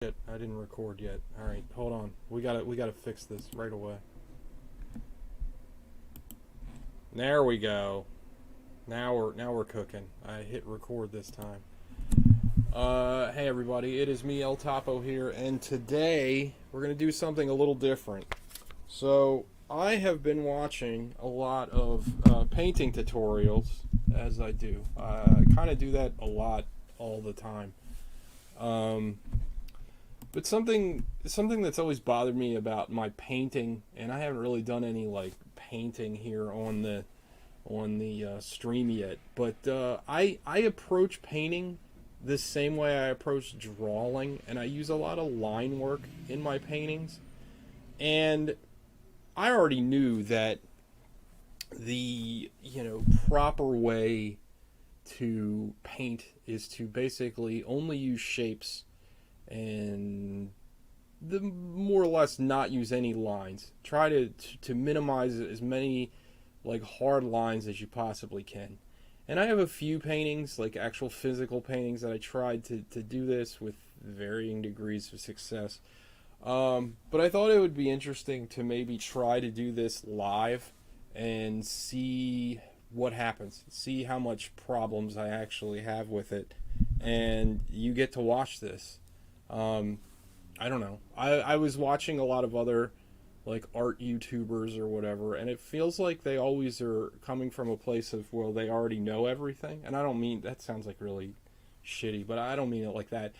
Shit, I didn't record yet. All right, hold on. We gotta fix this right away. There we go. Now we're cooking. I hit record this time. Hey everybody, it is me El Topo here, and today we're gonna do something a little different. So I have been watching a lot of painting tutorials, as I do. I kind of do that a lot all the time. Um, But something that's always bothered me about my painting, and I haven't really done any like painting here on the stream yet. But I approach painting the same way I approach drawing, and I use a lot of line work in my paintings. And I already knew that the proper way to paint is to basically only use shapes and the more or less not use any lines. Try to minimize as many like hard lines as you possibly can. And I have a few paintings, like actual physical paintings, that I tried to do this with varying degrees of success. But I thought it would be interesting to maybe try to do this live and see what happens. See how much problems I actually have with it. And you get to watch this. Um, I don't know. I was watching a lot of other like art YouTubers or whatever, and it feels like they always are coming from a place of, well, they already know everything. And I don't mean that sounds like really shitty, but I don't mean it like that.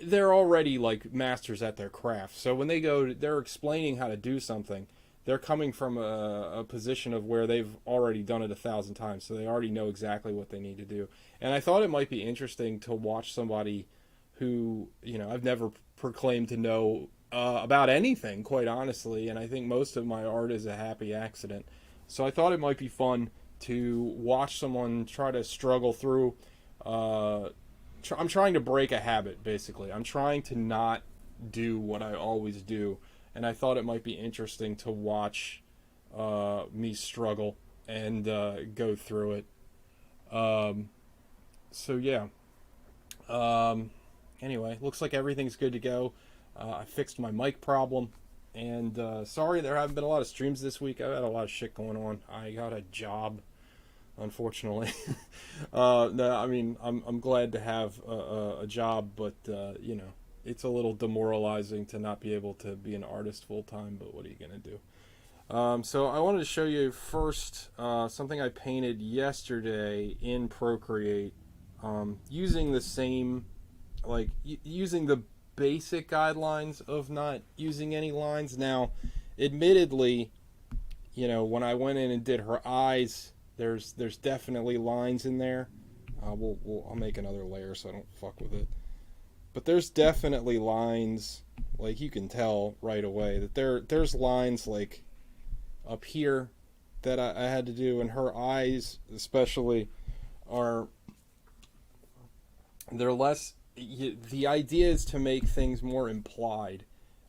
They're already like masters at their craft. So when they're explaining how to do something, they're coming from a position of where they've already done it 1,000 times, so they already know exactly what they need to do. And I thought it might be interesting to watch somebody who I've never proclaimed to know about anything, quite honestly, and I think most of my art is a happy accident. So I thought it might be fun to watch someone try to struggle through. I'm trying to break a habit, basically. I'm trying to not do what I always do, and I thought it might be interesting to watch me struggle and go through it. Um, so yeah. Um, Anyway, looks like everything's good to go. I fixed my mic problem, and sorry there haven't been a lot of streams this week. I've had a lot of shit going on. I got a job, unfortunately. No, I mean I'm glad to have a job, but it's a little demoralizing to not be able to be an artist full time. But what are you gonna do? So I wanted to show you first something I painted yesterday in Procreate, using the same using the basic guidelines of not using any lines. Now, admittedly, when I went in and did her eyes, there's definitely lines in there. I'll make another layer so I don't fuck with it. But there's definitely lines, like you can tell right away that there's lines like up here that I had to do, and her eyes especially are they're less. The idea is to make things more implied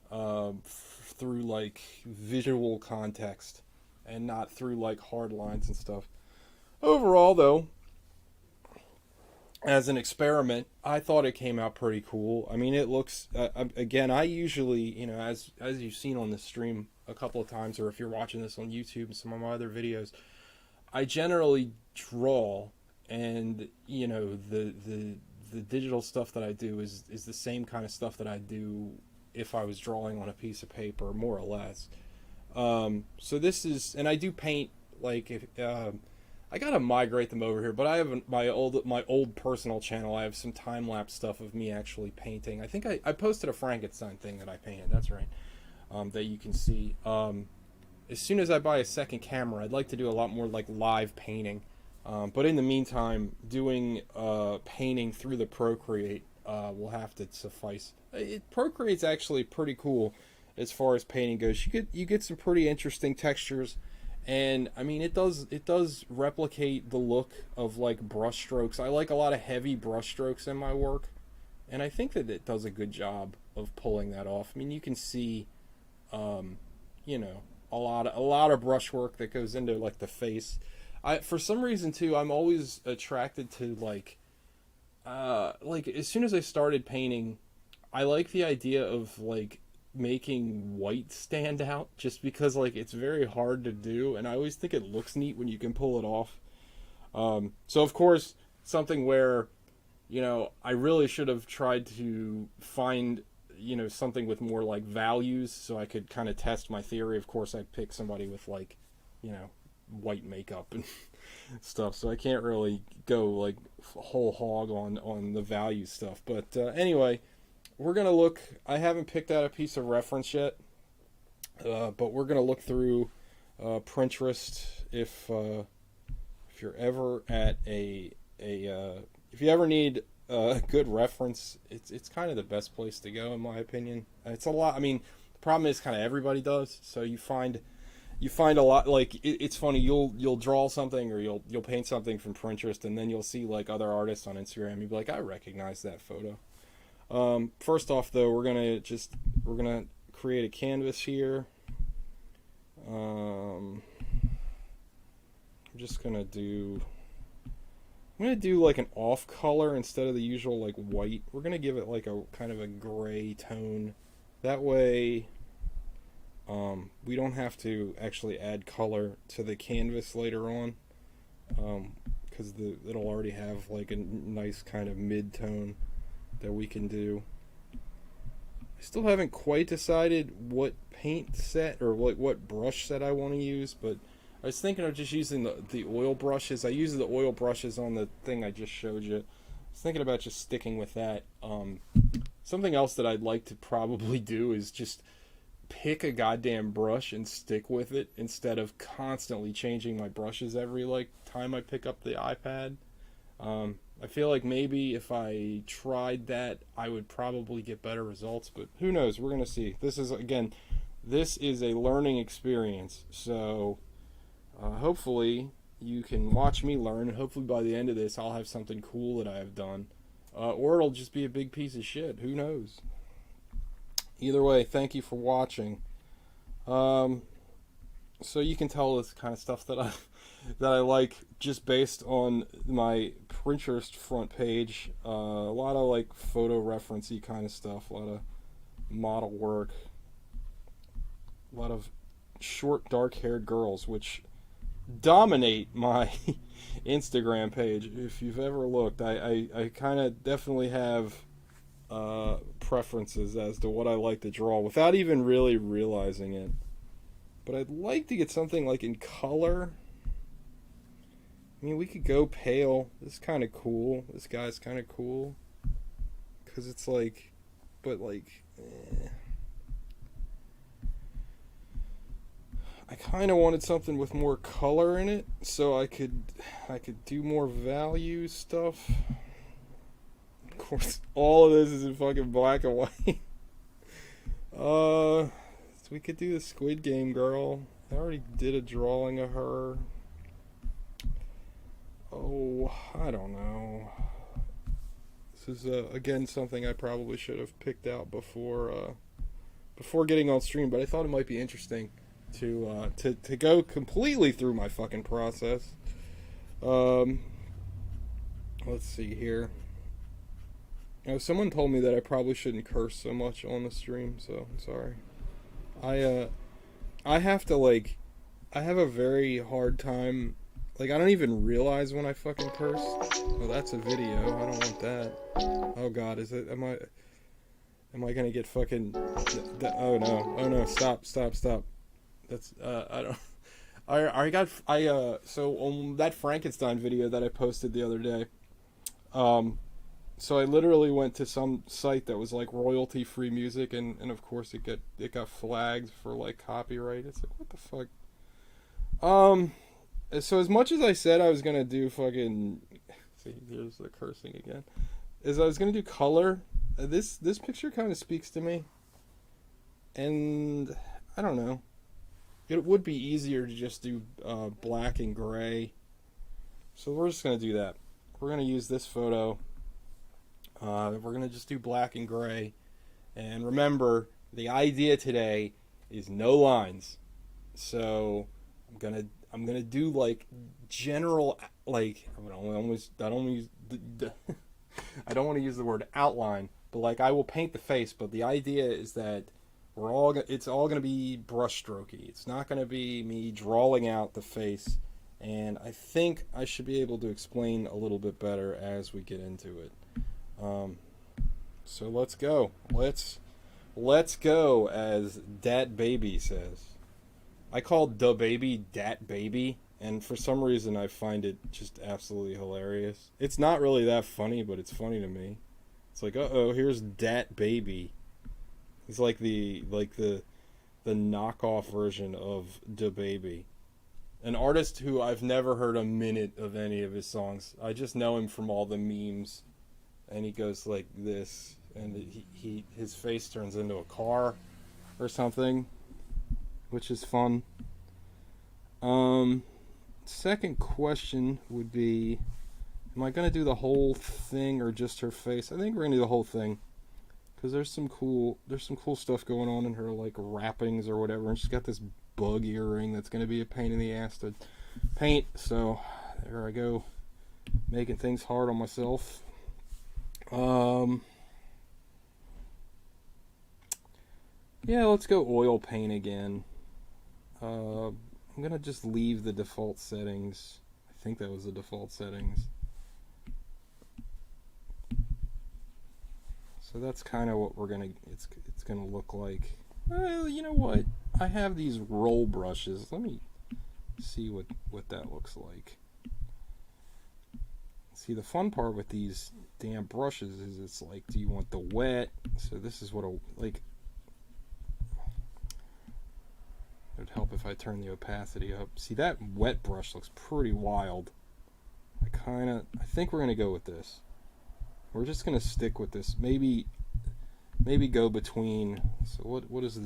through like visual context and not through like hard lines and stuff. Overall, though, as an experiment, I thought it came out pretty cool. I mean, it looks again. I usually, as you've seen on the stream a couple of times, or if you're watching this on YouTube and some of my other videos, I generally draw, and the digital stuff that I do is the same kind of stuff that I do if I was drawing on a piece of paper, more or less. So this is, and I do paint like if I gotta migrate them over here, but I have my old personal channel. I have some time lapse stuff of me actually painting. I think I posted a Frankenstein thing that I painted. That's right, that you can see. As soon as I buy a second camera, I'd like to do a lot more like live painting. But in the meantime, doing painting through the Procreate will have to suffice. Procreate's actually pretty cool as far as painting goes. You get some pretty interesting textures, and I mean it does replicate the look of like brush strokes. I like a lot of heavy brush strokes in my work, and I think that it does a good job of pulling that off. I mean, you can see, um, you know, a lot of brushwork that goes into like the face. For some reason too, I'm always attracted to like as soon as I started painting, I like the idea of like making white stand out just because like it's very hard to do, and I always think it looks neat when you can pull it off. So of course, something where I really should have tried to find something with more like values so I could kind of test my theory. Of course, I picked somebody with like you know white makeup and stuff, so I can't really go like whole hog on the value stuff. But anyway, we're gonna look. I haven't picked out a piece of reference yet, but we're gonna look through Pinterest. If you're ever at if you ever need a good reference, it's kind of the best place to go in my opinion. It's a lot. I mean, the problem is kind of everybody does. So you find a lot. Like it's funny. You'll draw something or you'll paint something from Pinterest, and then you'll see like other artists on Instagram. You'll be like, I recognize that photo. First off, though, we're gonna create a canvas here. I'm just gonna do. I'm gonna do like an off color instead of the usual like white. We're gonna give it like a kind of a gray tone. That way, we don't have to actually add color to the canvas later on, because it'll already have like a nice kind of mid tone that we can do. I still haven't quite decided what paint set or like what brush set I want to use, but I was thinking of just using the oil brushes. I use the oil brushes on the thing I just showed you. I was thinking about just sticking with that. Something else that I'd like to probably do is just pick a goddamn brush and stick with it instead of constantly changing my brushes every like time I pick up the iPad. I feel like maybe if I tried that, I would probably get better results, but who knows? We're gonna see. This is a learning experience, so hopefully you can watch me learn, and hopefully by the end of this, I'll have something cool that I have done, or it'll just be a big piece of shit. Who knows? Either way, thank you for watching. So you can tell this kind of stuff that I like just based on my Pinterest front page. A lot of like photo referencey kind of stuff, a lot of model work, a lot of short dark haired girls, which dominate my Instagram page. If you've ever looked, I kind of definitely have preferences as to what I like to draw without even really realizing it. But I'd like to get something like in color. I mean, we could go pale. This is kind of cool. This guy's kind of cool. Because it's like, but like, I kind of wanted something with more color in it, so I could do more value stuff. Of course, all of this is in fucking black and white. So we could do the Squid Game girl. I already did a drawing of her. Oh, I don't know. This is again something I probably should have picked out before getting on stream, but I thought it might be interesting to go completely through my fucking process. Let's see here. Someone told me that I probably shouldn't curse so much on the stream, so I'm sorry. I have to like, I have a very hard time. Like, I don't even realize when I fucking curse. Oh, that's a video. I don't want that. Oh God, is it? Am I gonna get fucking? Oh no! Oh no! Stop! That's I don't. So on that Frankenstein video that I posted the other day, so I literally went to some site that was like royalty free music, and of course it got flagged for like copyright. It's like, what the fuck? So as much as I said I was gonna do fucking, see, here's the cursing again, is I was gonna do color. This picture kind of speaks to me, and I don't know. It would be easier to just do black and gray. So we're just gonna do that. We're gonna use this photo. We're gonna just do black and gray, and remember, the idea today is no lines. So I'm gonna do like general, like I don't want to use the word outline, like I will paint the face, but the idea is that it's all going to be brushstrokey. It's not going to be me drawing out the face, and I think I should be able to explain a little bit better as we get into it. So let's go. Let's go, as Dat Baby says. I call Da Baby Dat Baby, and for some reason I find it just absolutely hilarious. It's not really that funny, but it's funny to me. It's like, uh-oh, here's Dat Baby. He's like the knockoff version of Da Baby. An artist who I've never heard a minute of any of his songs. I just know him from all the memes. And he goes like this, and his face turns into a car or something, which is fun. Second question would be, am I going to do the whole thing or just her face? I think we're going to do the whole thing. Because there's some cool stuff going on in her, like wrappings or whatever, and she's got this bug earring that's going to be a pain in the ass to paint. So there I go, making things hard on myself. Yeah, let's go oil paint again. I'm gonna just leave the default settings. I think that was the default settings. So that's kind of what it's gonna look like. Well, you know what? I have these roll brushes. Let me see what that looks like. See, the fun part with these damn brushes is it's like, do you want the wet? So this is what it would help if I turn the opacity up. See, that wet brush looks pretty wild. I think we're gonna go with this. We're just gonna stick with this. Maybe go between. So what does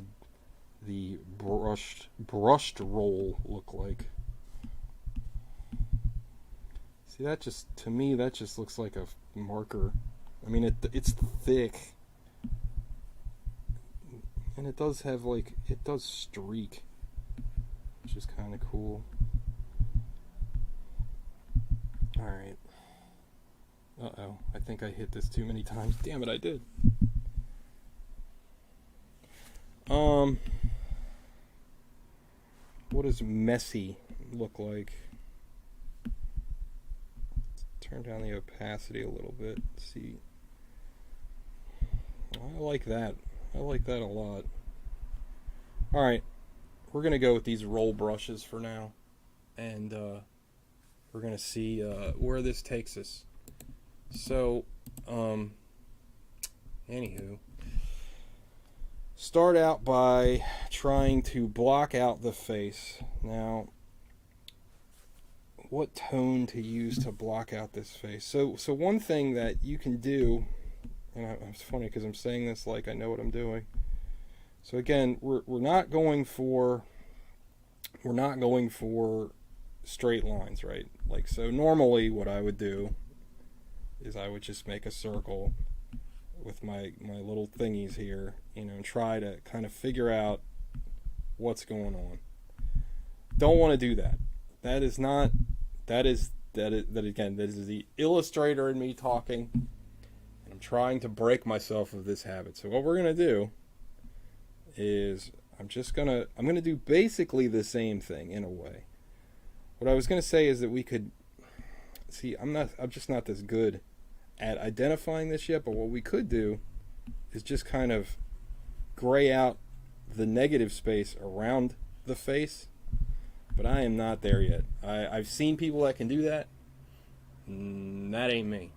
the brushed roll look like? See, to me that just looks like a marker. I mean, it's thick, and it does have it does streak, which is kind of cool. All right. Uh-oh, I think I hit this too many times. Damn it, I did. What does messy look like? Turn down the opacity a little bit. See. I like that. I like that a lot. Alright. We're going to go with these roll brushes for now. And we're going to see where this takes us. So, anywho. Start out by trying to block out the face. Now, what tone to use to block out this face? So one thing that you can do, and it's funny because I'm saying this like I know what I'm doing. So again, we're not going for straight lines, right? Like, so normally what I would do is I would just make a circle with my little thingies here, and try to kind of figure out what's going on. Don't want to do that. That is the illustrator in me talking, and I'm trying to break myself of this habit. So what we're gonna do is I'm gonna do basically the same thing in a way. What I was gonna say is that we could see. I'm just not this good at identifying this yet. But what we could do is just kind of gray out the negative space around the face. But I am not there yet. I've seen people that can do that. That ain't me.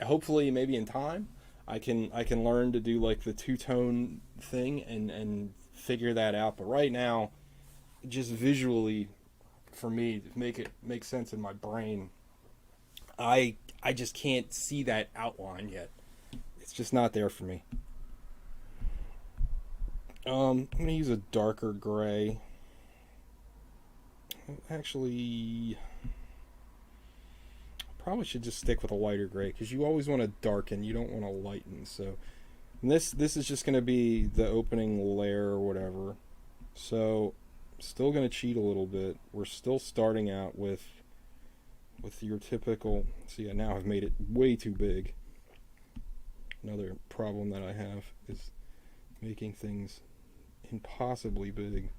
Hopefully, maybe in time, I can learn to do like the two-tone thing and figure that out. But right now, just visually, for me, to make sense in my brain, I just can't see that outline yet. It's just not there for me. I'm gonna use a darker gray. Actually, probably should just stick with a lighter gray because you always want to darken, you don't want to lighten. So this is just going to be the opening layer or whatever. So still going to cheat a little bit. We're still starting out with your typical. See, I now have made it way too big. Another problem that I have is making things impossibly big.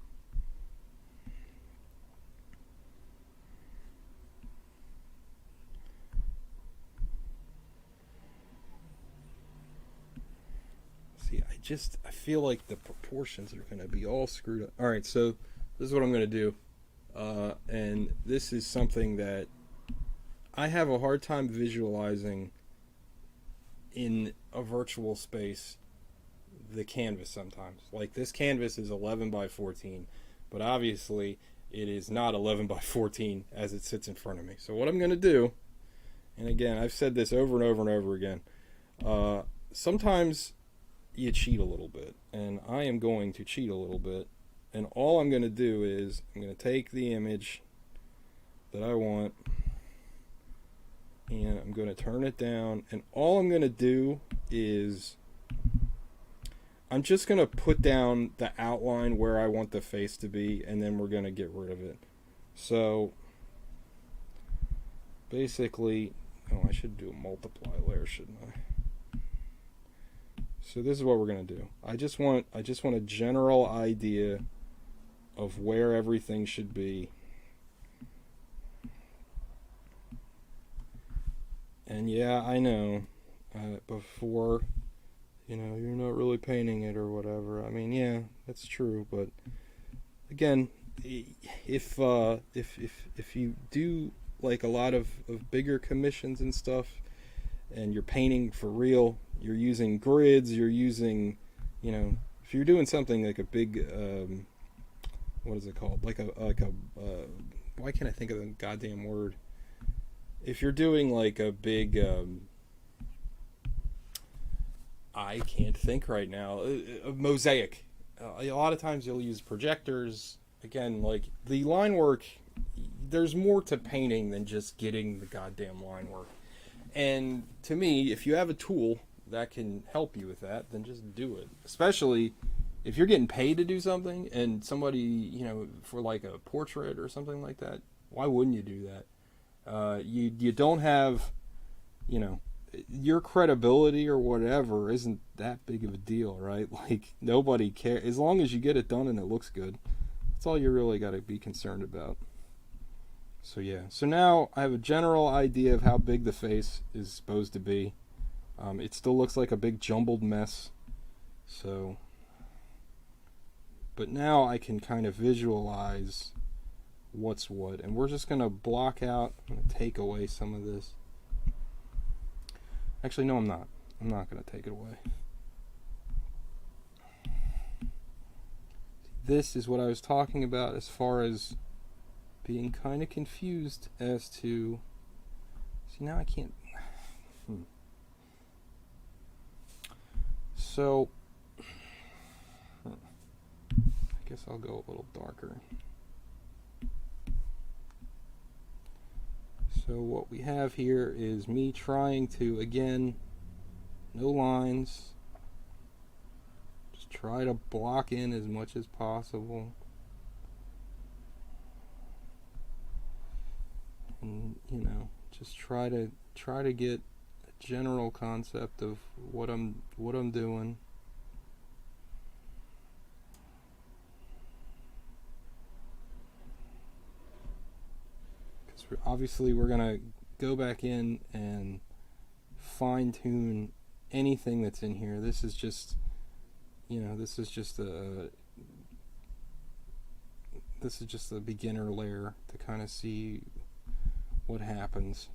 See, I feel like the proportions are going to be all screwed up. All right, so this is what I'm going to do. And this is something that I have a hard time visualizing in a virtual space, the canvas sometimes. Like this canvas is 11 by 14, but obviously it is not 11 by 14 as it sits in front of me. So what I'm going to do, and again, I've said this over and over and over again, sometimes you cheat a little bit, and I am going to cheat a little bit, and all I'm going to do is I'm going to take the image that I want, and I'm going to turn it down, and all I'm going to do is I'm just going to put down the outline where I want the face to be, and then we're going to get rid of it. So basically, oh, I should do a multiply layer, shouldn't I? So this is what we're going to do. I just want a general idea of where everything should be. And yeah, I know, before, you're not really painting it or whatever. I mean, yeah, that's true. But again, if you do like a lot of bigger commissions and stuff, and you're painting for real, you're using grids, you're using, if you're doing something like a big, what is it called? Why can't I think of the goddamn word? If you're doing like a big, I can't think right now, a mosaic. A lot of times you'll use projectors. Again, like the line work, there's more to painting than just getting the goddamn line work. And to me, if you have a tool that can help you with that, then just do it. Especially if you're getting paid to do something and somebody, for like a portrait or something like that, why wouldn't you do that? You don't have, your credibility or whatever isn't that big of a deal, right? Like nobody cares as long as you get it done and it looks good. That's all you really got to be concerned about. So yeah, so now I have a general idea of how big the face is supposed to be. It still looks like a big jumbled mess. So, but now I can kind of visualize what's what, and we're just going to block out, I'm going to take away some of this. Actually, no, I'm not going to take it away. This is what I was talking about as far as being kind of confused as to, see, now I can't, so I guess I'll go a little darker. So what we have here is me trying to, again, no lines, just try to block in as much as possible. And, just try to get a general concept of what I'm doing. Obviously we're gonna go back in and fine-tune anything that's in here. This is just a beginner layer to kind of see what happens.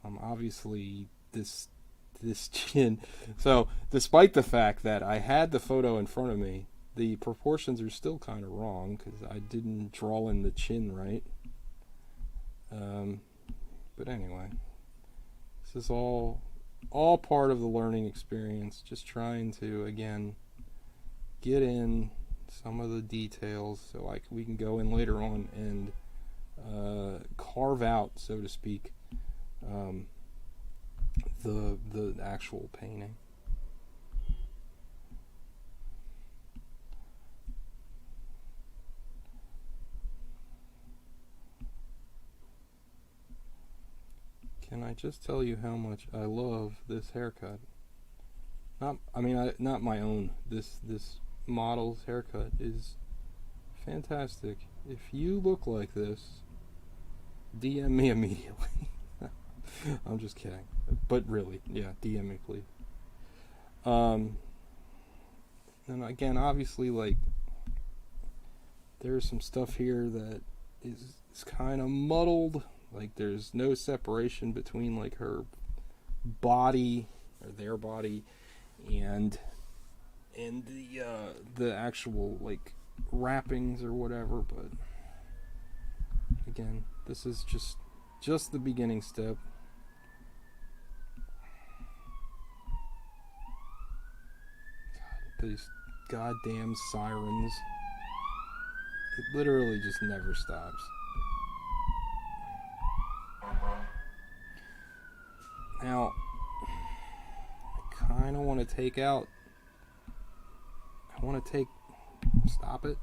Obviously this chin, so despite the fact that I had the photo in front of me, the proportions are still kind of wrong because I didn't draw in the chin right. But anyway, this is all part of the learning experience, just trying to, again, get in some of the details so we can go in later on and carve out, so to speak, the actual painting. can I just tell you how much I love this haircut? Not my own. This model's haircut is fantastic. If you look like this, DM me immediately. I'm just kidding. But really, yeah, DM me please. And again, obviously, like, there's some stuff here that is kind of muddled. Like, there's no separation between, like, her body, or their body, and the actual, like, wrappings or whatever. But again, this is just the beginning step. God, these goddamn sirens. It literally just never stops. Now, I kind of want to take out... Stop it.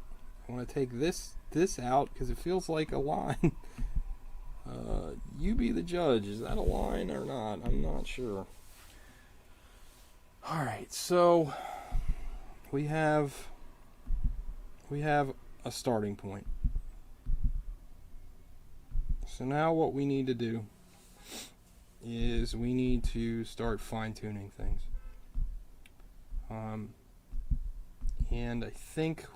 I want to take this out because it feels like a line. You be the judge. Is that a line or not? I'm not sure. Alright, so we have a starting point. So now what we need to do is we need to start fine-tuning things. And I think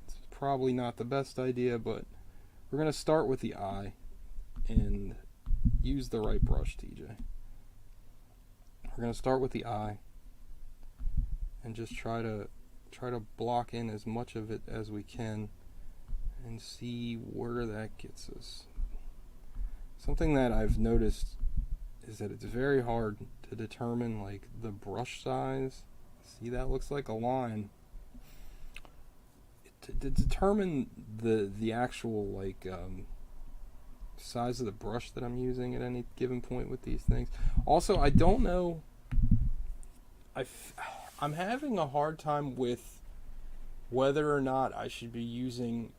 it's probably not the best idea, but we're going to start with the eye and use the right brush, TJ. We're going to start with the eye and just try to block in as much of it as we can and see where that gets us. Something that I've noticed is that it's very hard to determine, like, the brush size. See, that looks like a line. To determine the actual, like, size of the brush that I'm using at any given point with these things. Also, I don't know. I'm having a hard time with whether or not I should be using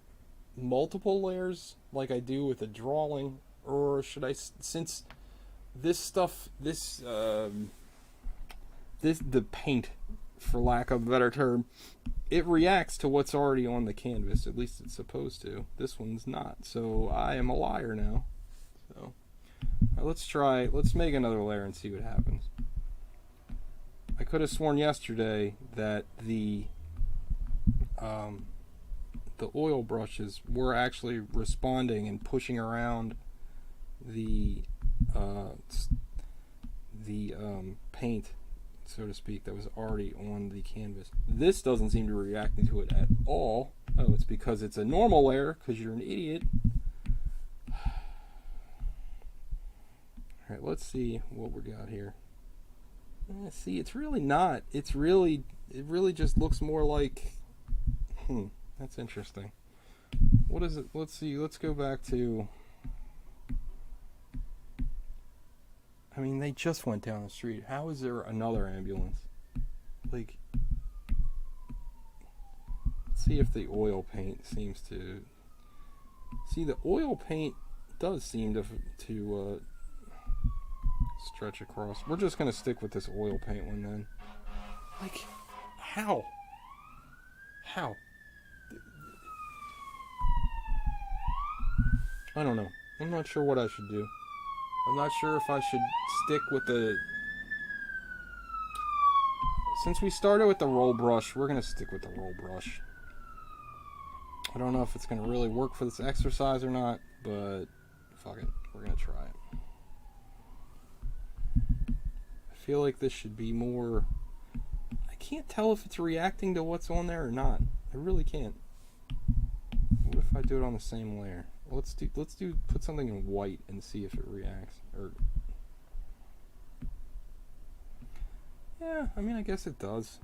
multiple layers like I do with a drawing, or should I, since this stuff, the paint, for lack of a better term, it reacts to what's already on the canvas. At least it's supposed to. This one's not. So I am a liar now. So let's make another layer and see what happens. I could have sworn yesterday that the oil brushes were actually responding and pushing around the paint, so to speak, that was already on the canvas. This doesn't seem to be reacting to it at all. Oh, it's because it's a normal layer, because you're an idiot. Alright, let's see what we got here. See, it's really not. It really just looks more like... that's interesting. What is it? Let's see, let's go back to... I mean, they just went down the street. How is there another ambulance? Like, let's see if the oil paint seems to... See, the oil paint does seem to stretch across. We're just going to stick with this oil paint one then. Like, how? How? I don't know. I'm not sure what I should do. I'm not sure if I should stick with the... Since we started with the roll brush, we're going to stick with the roll brush. I don't know if it's going to really work for this exercise or not, but fuck it. We're going to try it. I feel like this should be more... I can't tell if it's reacting to what's on there or not. I really can't. What if I do it on the same layer? Let's put something in white and see if it reacts. Or yeah, I mean, I guess it does.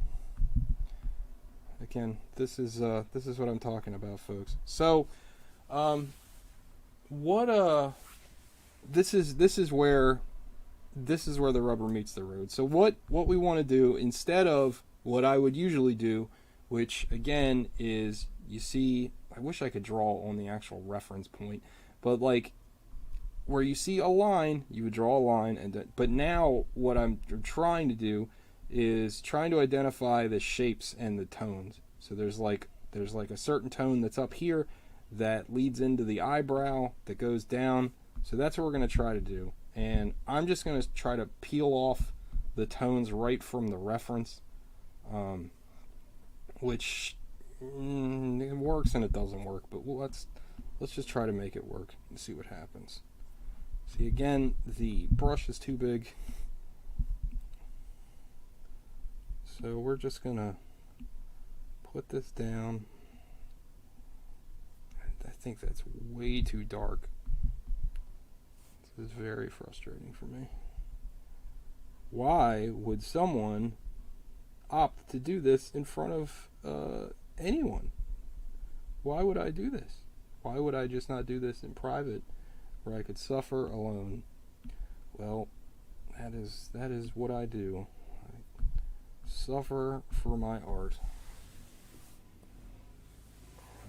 Again, this is what I'm talking about, folks. So, this is where the rubber meets the road. So what we want to do, instead of what I would usually do, which again is, you see, I wish I could draw on the actual reference point, but like where you see a line, you would draw a line, but now what I'm trying to do is trying to identify the shapes and the tones. So there's like a certain tone that's up here that leads into the eyebrow that goes down. So that's what we're going to try to do. And I'm just going to try to peel off the tones right from the reference, which it works and it doesn't work. But let's just try to make it work and see what happens. See, again, the brush is too big. So we're just going to put this down. I think that's way too dark. This is very frustrating for me. Why would someone opt to do this in front of anyone? Why would I do this? Why would I just not do this in private where I could suffer alone? Well, that is what I do. I suffer for my art.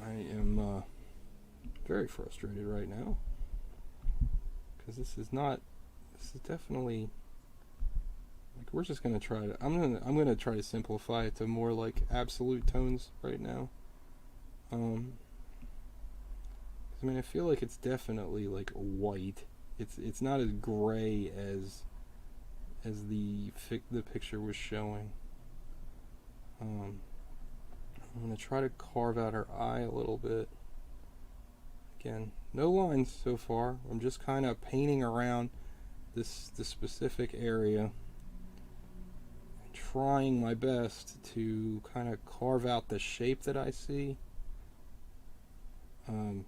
I am very frustrated right now because this is definitely like, we're just gonna try to I'm gonna try to simplify it to more like absolute tones right now. I mean, I feel like it's definitely like white. It's not as gray as the picture was showing. I'm gonna try to carve out her eye a little bit. Again, no lines so far. I'm just kind of painting around this specific area and trying my best to kind of carve out the shape that I see. And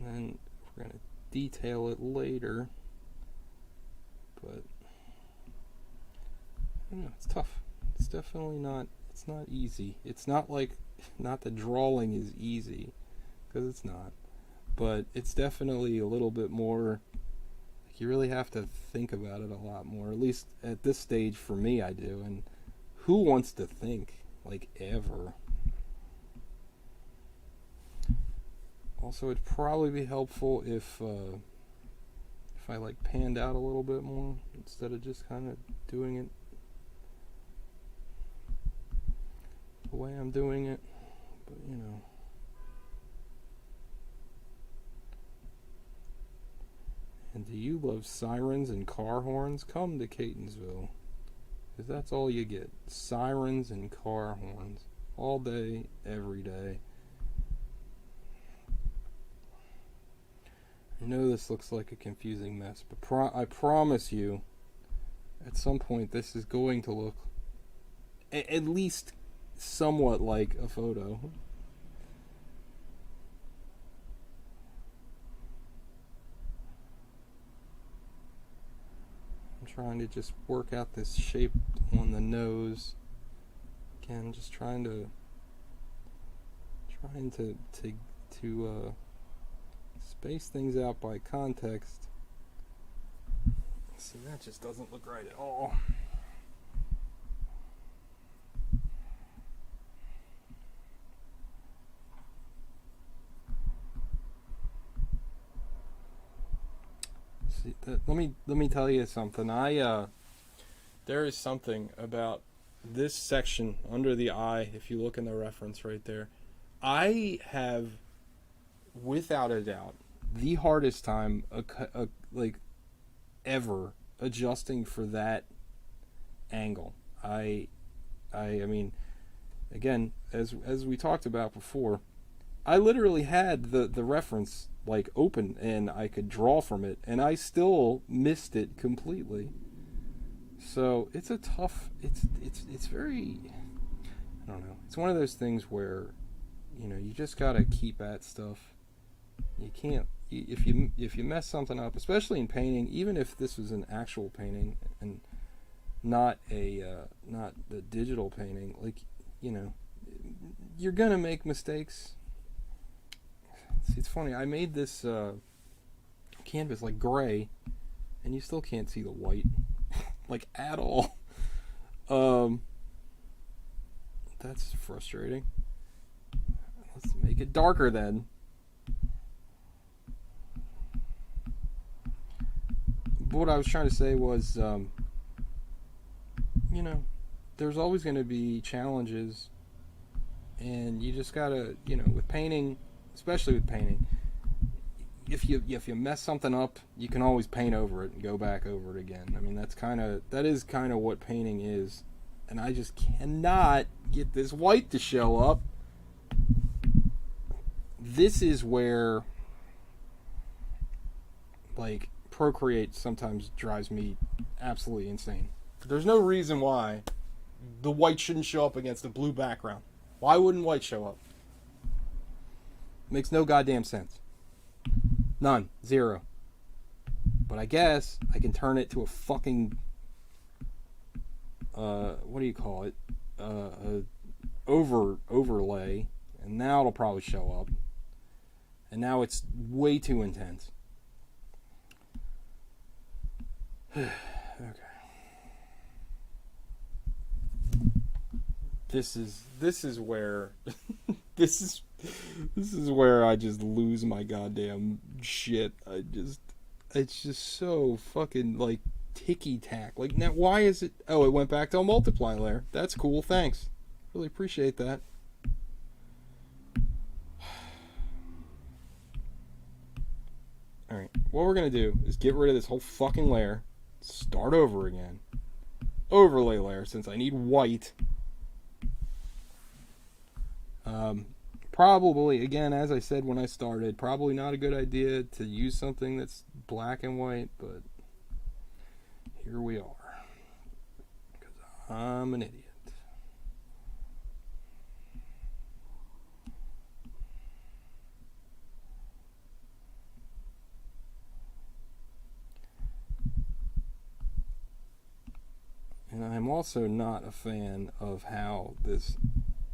then we're going to detail it later. But I don't know, it's tough. It's definitely not, it's not easy. It's not like, not that drawing is easy, because it's not. But it's definitely a little bit more, like, you really have to think about it a lot more. At least at this stage for me, I do. And who wants to think, like, ever? Also, it'd probably be helpful if I like panned out a little bit more instead of just kind of doing it the way I'm doing it. But you know. And do you love sirens and car horns? Come to Catonsville, because that's all you get. Sirens and car horns all day, every day. I know this looks like a confusing mess, but I promise you, at some point this is going to look at least somewhat like a photo. I'm trying to just work out this shape on the nose. Again, just trying to space things out by context. See, that just doesn't look right at all. See, let me tell you something. There is something about this section under the eye. If you look in the reference right there, I have, without a doubt, the hardest time like ever adjusting for that angle. I mean, again, as we talked about before, I literally had the reference like open and I could draw from it, and I still missed it completely. So it's a tough. It's very, I don't know. It's one of those things where, you know, you just gotta keep at stuff. You can't, if you mess something up, especially in painting, even if this was an actual painting and not the digital painting, like, you know, you're gonna make mistakes. See, it's funny. I made this canvas like gray, and you still can't see the white, like, at all. That's frustrating. Let's make it darker then. what I was trying to say was, you know, there's always going to be challenges, and you just gotta, with painting, especially with painting, if you mess something up, you can always paint over it and go back over it again. I mean, that is kind of what painting is, and I just cannot get this white to show up. This is where, like, Procreate sometimes drives me absolutely insane. There's no reason why the white shouldn't show up against a blue background. Why wouldn't white show up? Makes no goddamn sense. None. Zero. But I guess I can turn it to a fucking, what do you call it? Overlay. And now it'll probably show up. And now it's way too intense. Okay. This is where this is where I just lose my goddamn shit. It's just so fucking, like, ticky-tack. Like, now, why is it... Oh, it went back to a multiply layer. That's cool, thanks. Really appreciate that. Alright, what we're gonna do is get rid of this whole fucking layer. Start over again. Overlay layer, since I need white. Probably, again, as I said when I started, probably not a good idea to use something that's black and white, but here we are. Because I'm an idiot. And I'm also not a fan of how this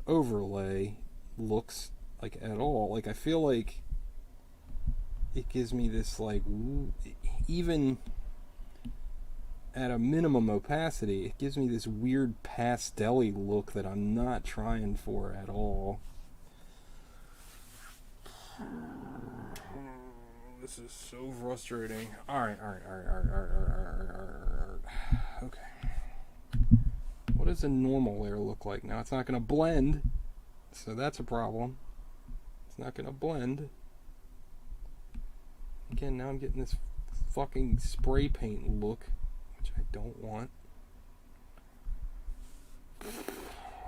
overlay looks, like, at all. Like, I feel like it gives me this, like, even at a minimum opacity, it gives me this weird pastel-y look that I'm not trying for at all. This is so frustrating. Alright. Okay. What does a normal layer look like? Now, it's not going to blend, so that's a problem. It's not going to blend. Again, now I'm getting this fucking spray paint look, which I don't want.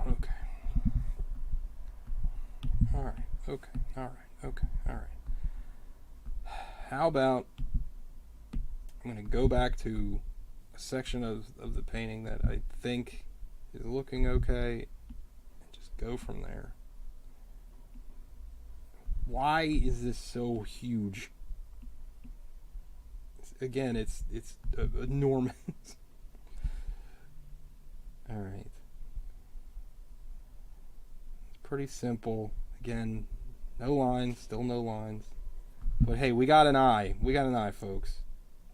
Okay. Alright. How about I'm going to go back to a section of the painting that I think is looking okay, and just go from there. Why is this so huge? Again, it's enormous. Alright. It's pretty simple. Again, no lines, still no lines. But hey, we got an eye. We got an eye, folks.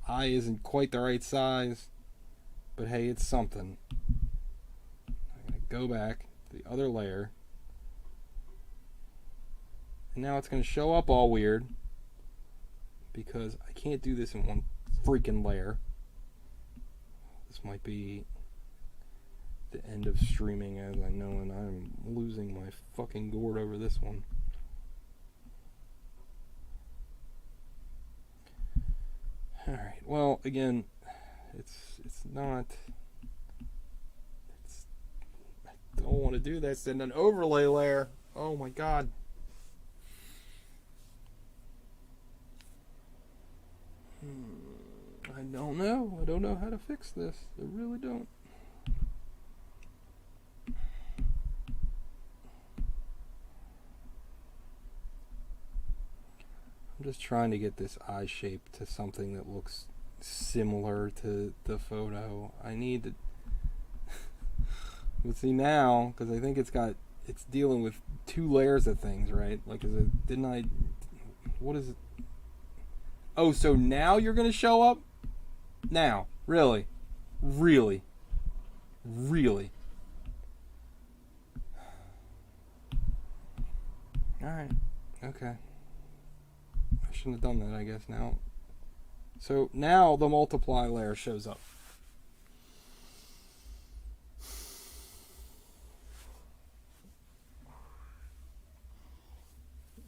Eye isn't quite the right size, but hey, it's something. I'm going to go back to the other layer. And now it's going to show up all weird, because I can't do this in one freaking layer. This might be the end of streaming as I know, and I'm losing my fucking gourd over this one. Alright, well, again, it's not... I don't want to do this in an overlay layer. Oh my god. I don't know. I don't know how to fix this. I really don't. I'm just trying to get this eye shape to something that looks similar to the photo. I need to... But see now, because I think it's dealing with two layers of things, right? Like, what is it? Oh, so now you're going to show up? Now. Really? Really? Really? Alright. Okay. I shouldn't have done that, I guess. Now So now the multiply layer shows up.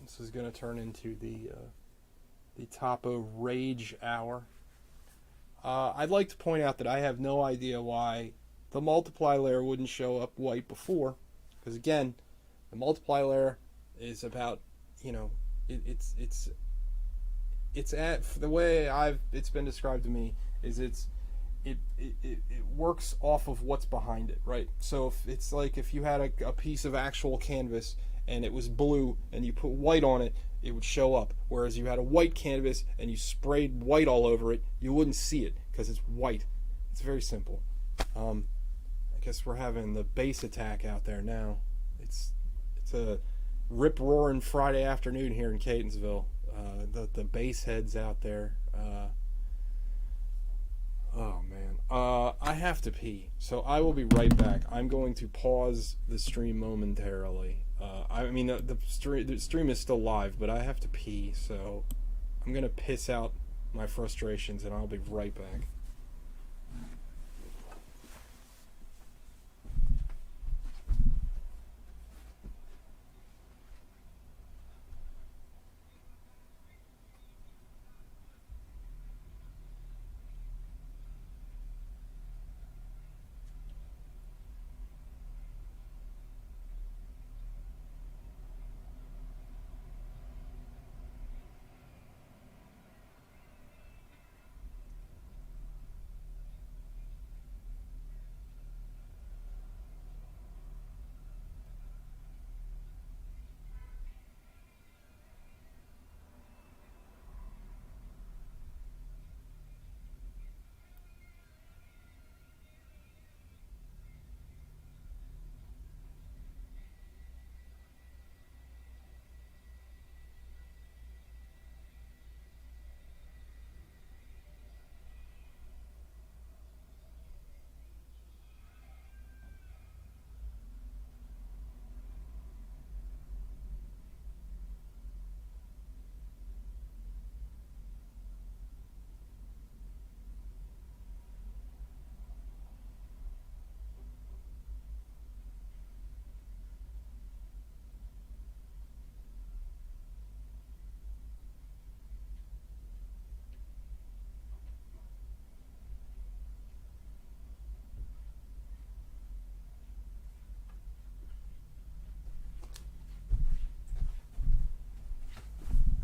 This is going to turn into the Topo Rage Hour. I'd like to point out that I have no idea why the multiply layer wouldn't show up white before. Because again, the multiply layer is about, it's at the way it's been described to me is it works off of what's behind it, right? So if it's like if you had a piece of actual canvas and it was blue and you put white on it, it would show up. Whereas you had a white canvas and you sprayed white all over it, you wouldn't see it because it's white. It's very simple. I guess we're having the bass attack out there now. It's a rip-roaring Friday afternoon here in Catonsville. The bass heads out there. Oh man, I have to pee, so I will be right back. I'm going to pause the stream momentarily. The stream is still live, but I have to pee, so I'm gonna piss out my frustrations, and I'll be right back.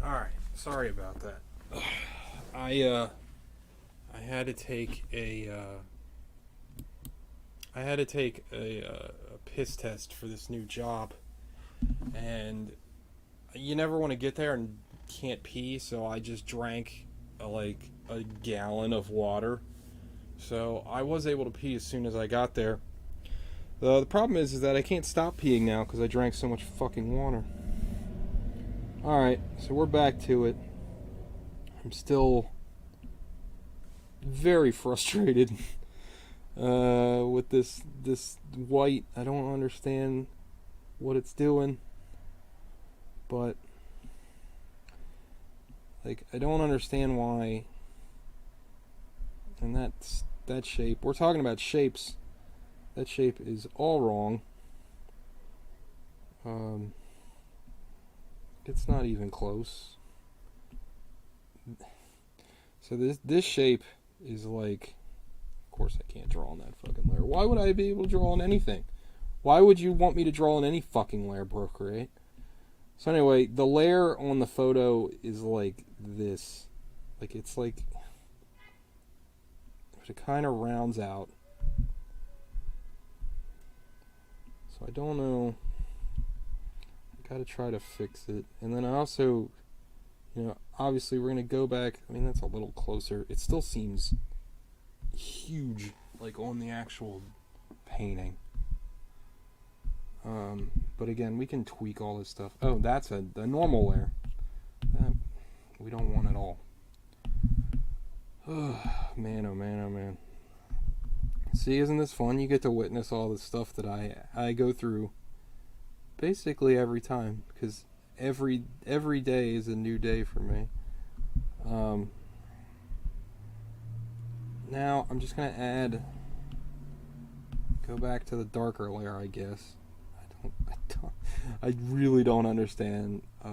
Alright, sorry about that. I had to take a piss test for this new job, and you never want to get there and can't pee, so I just drank a gallon of water. So I was able to pee as soon as I got there. The problem is that I can't stop peeing now because I drank so much fucking water. Alright, so we're back to it. I'm still very frustrated with this white. I don't understand what it's doing, but I don't understand why. And that shape. We're talking about shapes. That shape is all wrong. It's not even close. So this shape is of course I can't draw on that fucking layer. Why would I be able to draw on anything? Why would you want me to draw on any fucking layer, Procreate? So anyway, the layer on the photo is like this. It kind of rounds out. So I don't know. Gotta try to fix it. And then I also, obviously we're gonna go back. I mean, that's a little closer. It still seems huge, on the actual painting. But again, we can tweak all this stuff. Oh, that's a normal layer. That we don't want at all. Oh, man, oh man, oh man. See, isn't this fun? You get to witness all the stuff that I go through basically every time, because every day is a new day for me. Now I'm just gonna go back to the darker layer, I guess. I really don't understand. I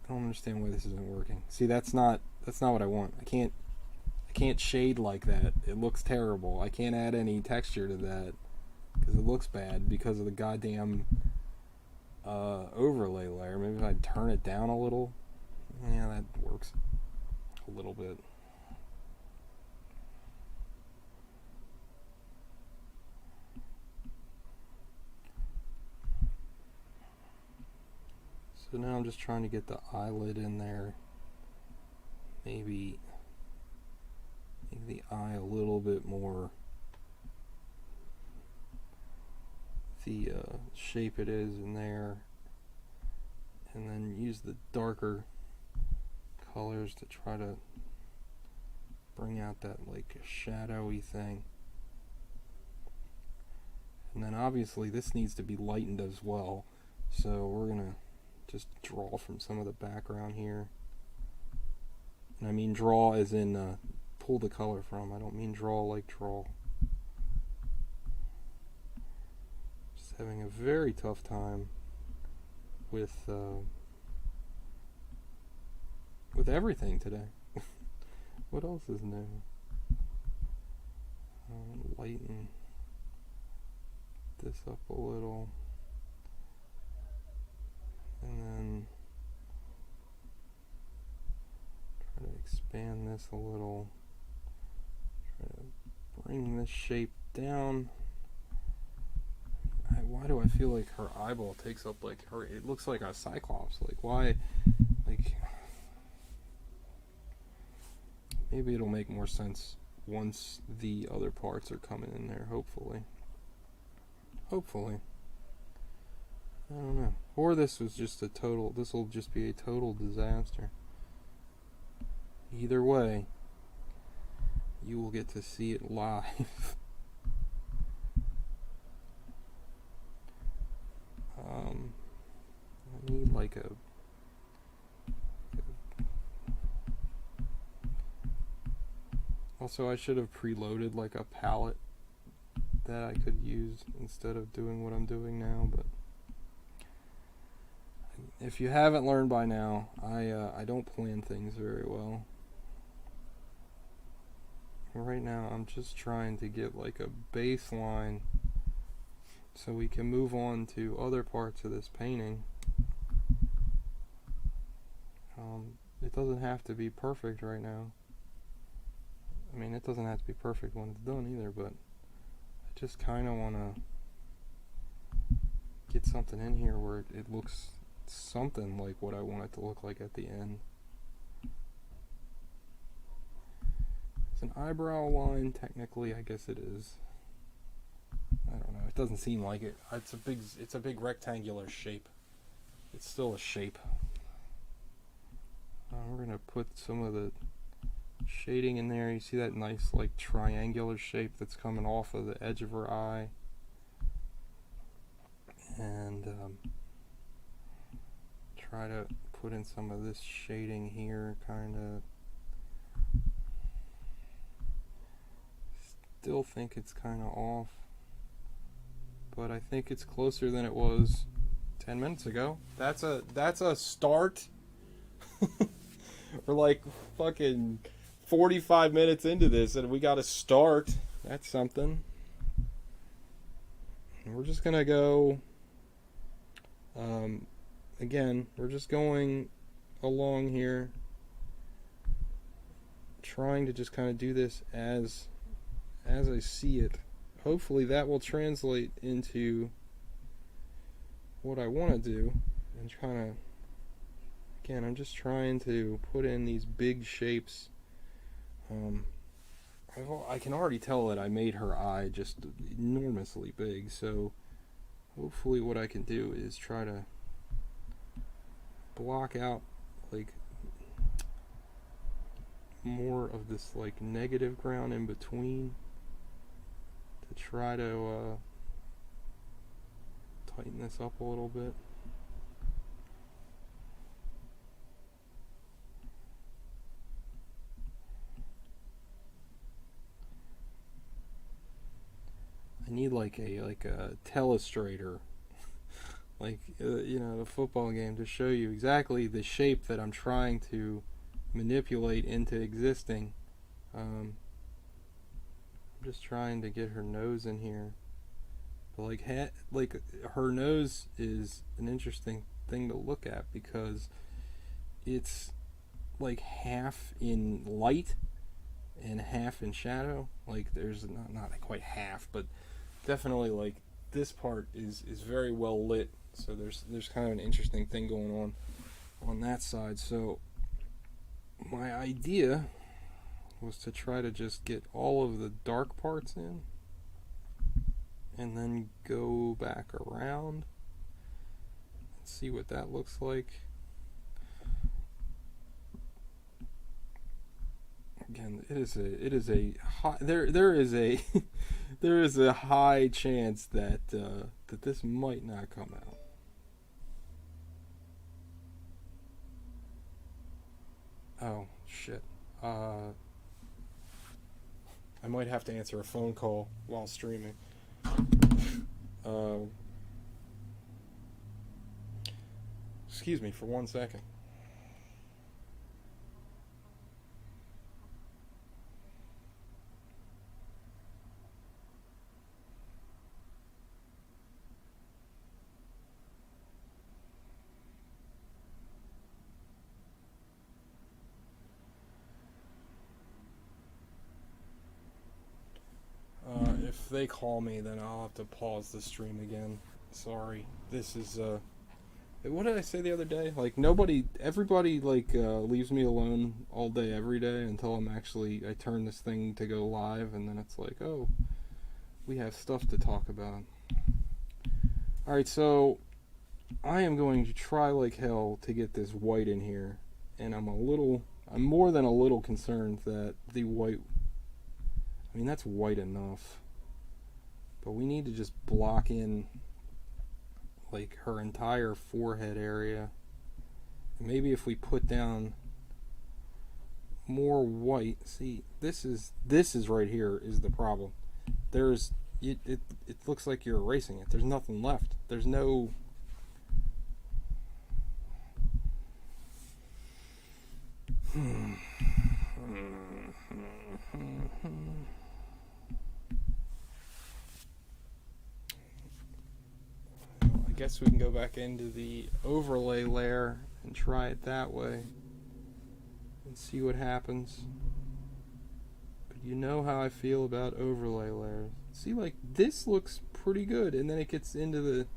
don't understand why this isn't working. See, that's not what I want. I can't shade like that. It looks terrible. I can't add any texture to that because it looks bad because of the goddamn overlay layer. Maybe if I turn it down a little. Yeah, that works a little bit. So now I'm just trying to get the eyelid in there. Maybe make the eye a little bit more the shape it is in there, and then use the darker colors to try to bring out that like shadowy thing. And then obviously this needs to be lightened as well, so we're gonna just draw from some of the background here. And I mean draw as in pull the color from. I don't mean draw like draw. Just having a very tough time with everything today. What else is new? Lighten this up a little, and then try to expand this a little. Try to bring this shape down. Why do I feel like her eyeball takes up like her? It looks like a cyclops. Like why? Like maybe it'll make more sense once the other parts are coming in there. Hopefully. I don't know. Or this was just a total. This will just be a total disaster. Either way, you will get to see it live. I need like a also I should have preloaded like a palette that I could use instead of doing what I'm doing now, but if you haven't learned by now, I don't plan things very well. Right now I'm just trying to get like a baseline so we can move on to other parts of this painting. It doesn't have to be perfect right now. I mean, it doesn't have to be perfect when it's done either, but I just kind of want to get something in here where it looks something like what I want it to look like at the end. It's an eyebrow line, technically, I guess it is. I don't know. It doesn't seem like it. It's a big rectangular shape. It's still a shape. We're gonna put some of the shading in there. You see that nice like triangular shape that's coming off of the edge of her eye, and try to put in some of this shading here. Kind of still think it's kind of off, but I think it's closer than it was 10 minutes ago. That's a start. We're like fucking 45 minutes into this and we got to start. That's something. And we're just gonna go again, we're just going along here, trying to just kind of do this as I see it. Hopefully that will translate into what I want to do, and kind of, again, I'm just trying to put in these big shapes. I can already tell that I made her eye just enormously big, so hopefully what I can do is try to block out like more of this like negative ground in between to try to tighten this up a little bit. I need like a telestrator, like the football game, to show you exactly the shape that I'm trying to manipulate into existing. I'm just trying to get her nose in here. But like her nose is an interesting thing to look at because it's like half in light and half in shadow. Like there's not quite half, but definitely like this part is very well lit. So there's kind of an interesting thing going on that side. So my idea was to try to just get all of the dark parts in and then go back around and see what that looks like. Again, it is a high, there is a there is a high chance that that this might not come out. Oh shit. I might have to answer a phone call while streaming. Uh, Excuse me for 1 second. If they call me, then I'll have to pause the stream again. Sorry. This is what did I say the other day? Like everybody leaves me alone all day every day until I turn this thing to go live, and then it's like, oh, we have stuff to talk about. All right, so I am going to try like hell to get this white in here, and I'm more than a little concerned that the white. I mean, that's white enough. But we need to just block in like her entire forehead area. And maybe if we put down more white, see, this is right here is the problem. It looks like you're erasing it. There's nothing left. There's no I guess we can go back into the overlay layer and try it that way and see what happens. But you know how I feel about overlay layers. See, like this looks pretty good, and then it gets into the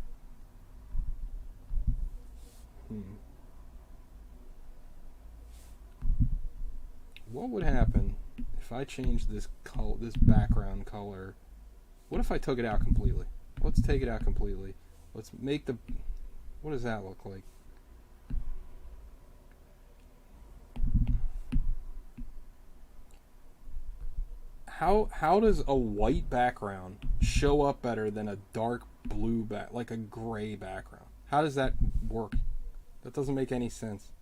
What would happen if I changed this background color? What if I took it out completely? Let's take it out completely. Let's make what does that look like? How does a white background show up better than a dark blue like a gray background? How does that work? That doesn't make any sense.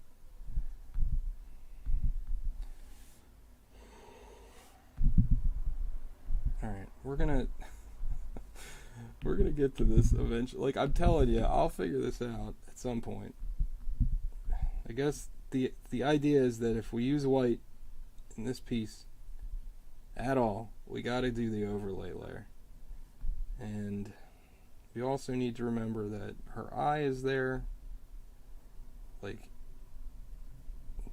All right, we're gonna get to this eventually. Like I'm telling you, I'll figure this out at some point. I guess the idea is that if we use white in this piece at all, we got to do the overlay layer. And we also need to remember that her eye is there. Like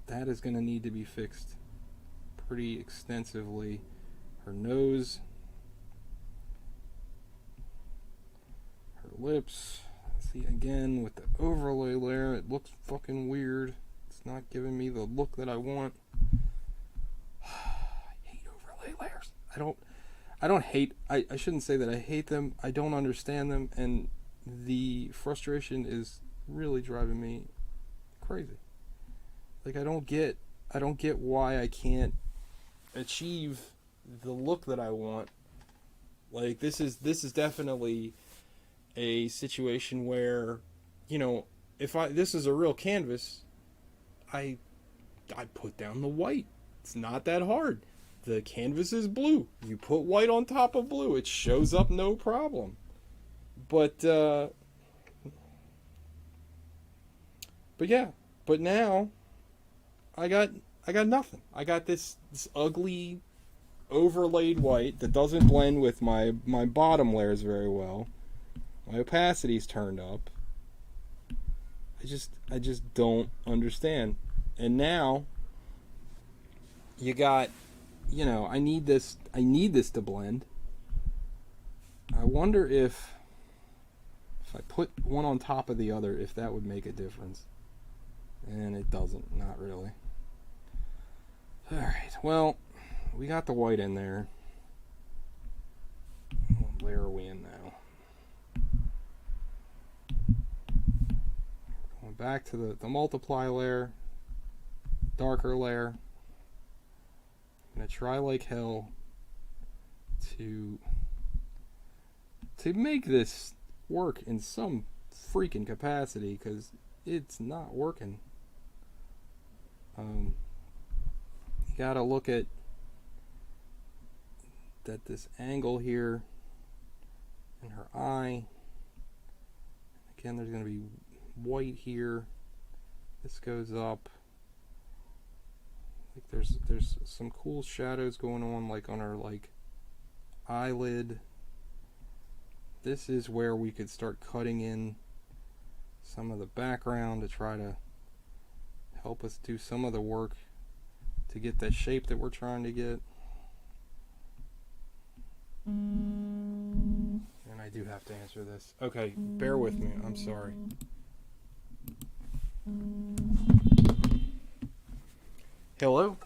that is going to need to be fixed pretty extensively. Her nose, her lips. See, again with the overlay layer, it looks fucking weird. It's not giving me the look that I want. I hate overlay layers. I shouldn't say that I hate them. I don't understand them, and the frustration is really driving me crazy. Like I don't get why I can't achieve the look that I want. Like this is definitely a situation where, if this is a real canvas, I put down the white. It's not that hard. the canvas is blue. You put white on top of blue, it shows up no problem. But yeah, but now I got nothing. I got this ugly overlaid white that doesn't blend with my bottom layers very well. My opacity's turned up. I just don't understand. And now you got, I need this to blend. I wonder if I put one on top of the other, if that would make a difference. And it doesn't, not really. Alright, well, we got the white in there. What layer are we in now? Going back to the multiply layer, darker layer. I'm going to try like hell to make this work in some freaking capacity, because it's not working. You gotta look at that this angle here in her eye. Again, there's gonna be white here. This goes up. Like there's some cool shadows going on, like on her eyelid. This is where we could start cutting in some of the background to try to help us do some of the work to get that shape that we're trying to get. And I do have to answer this. Okay, bear with me. I'm sorry. Hello?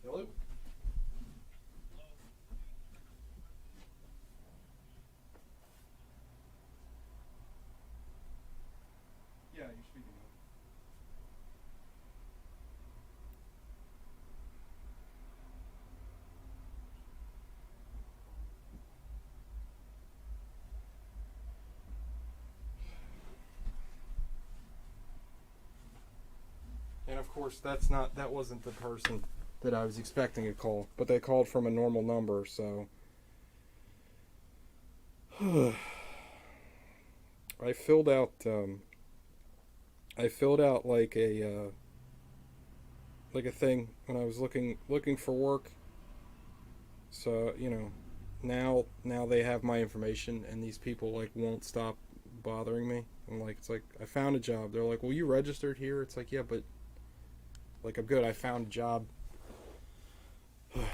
Hello? Yeah, you're speaking now. And of course, that wasn't the person that I was expecting a call, but they called from a normal number, so I filled out like a thing when I was looking for work. So, now they have my information, and these people won't stop bothering me. I'm like, it's like, I found a job. They're like, well, you registered here? It's like, yeah, but I'm good. I found a job.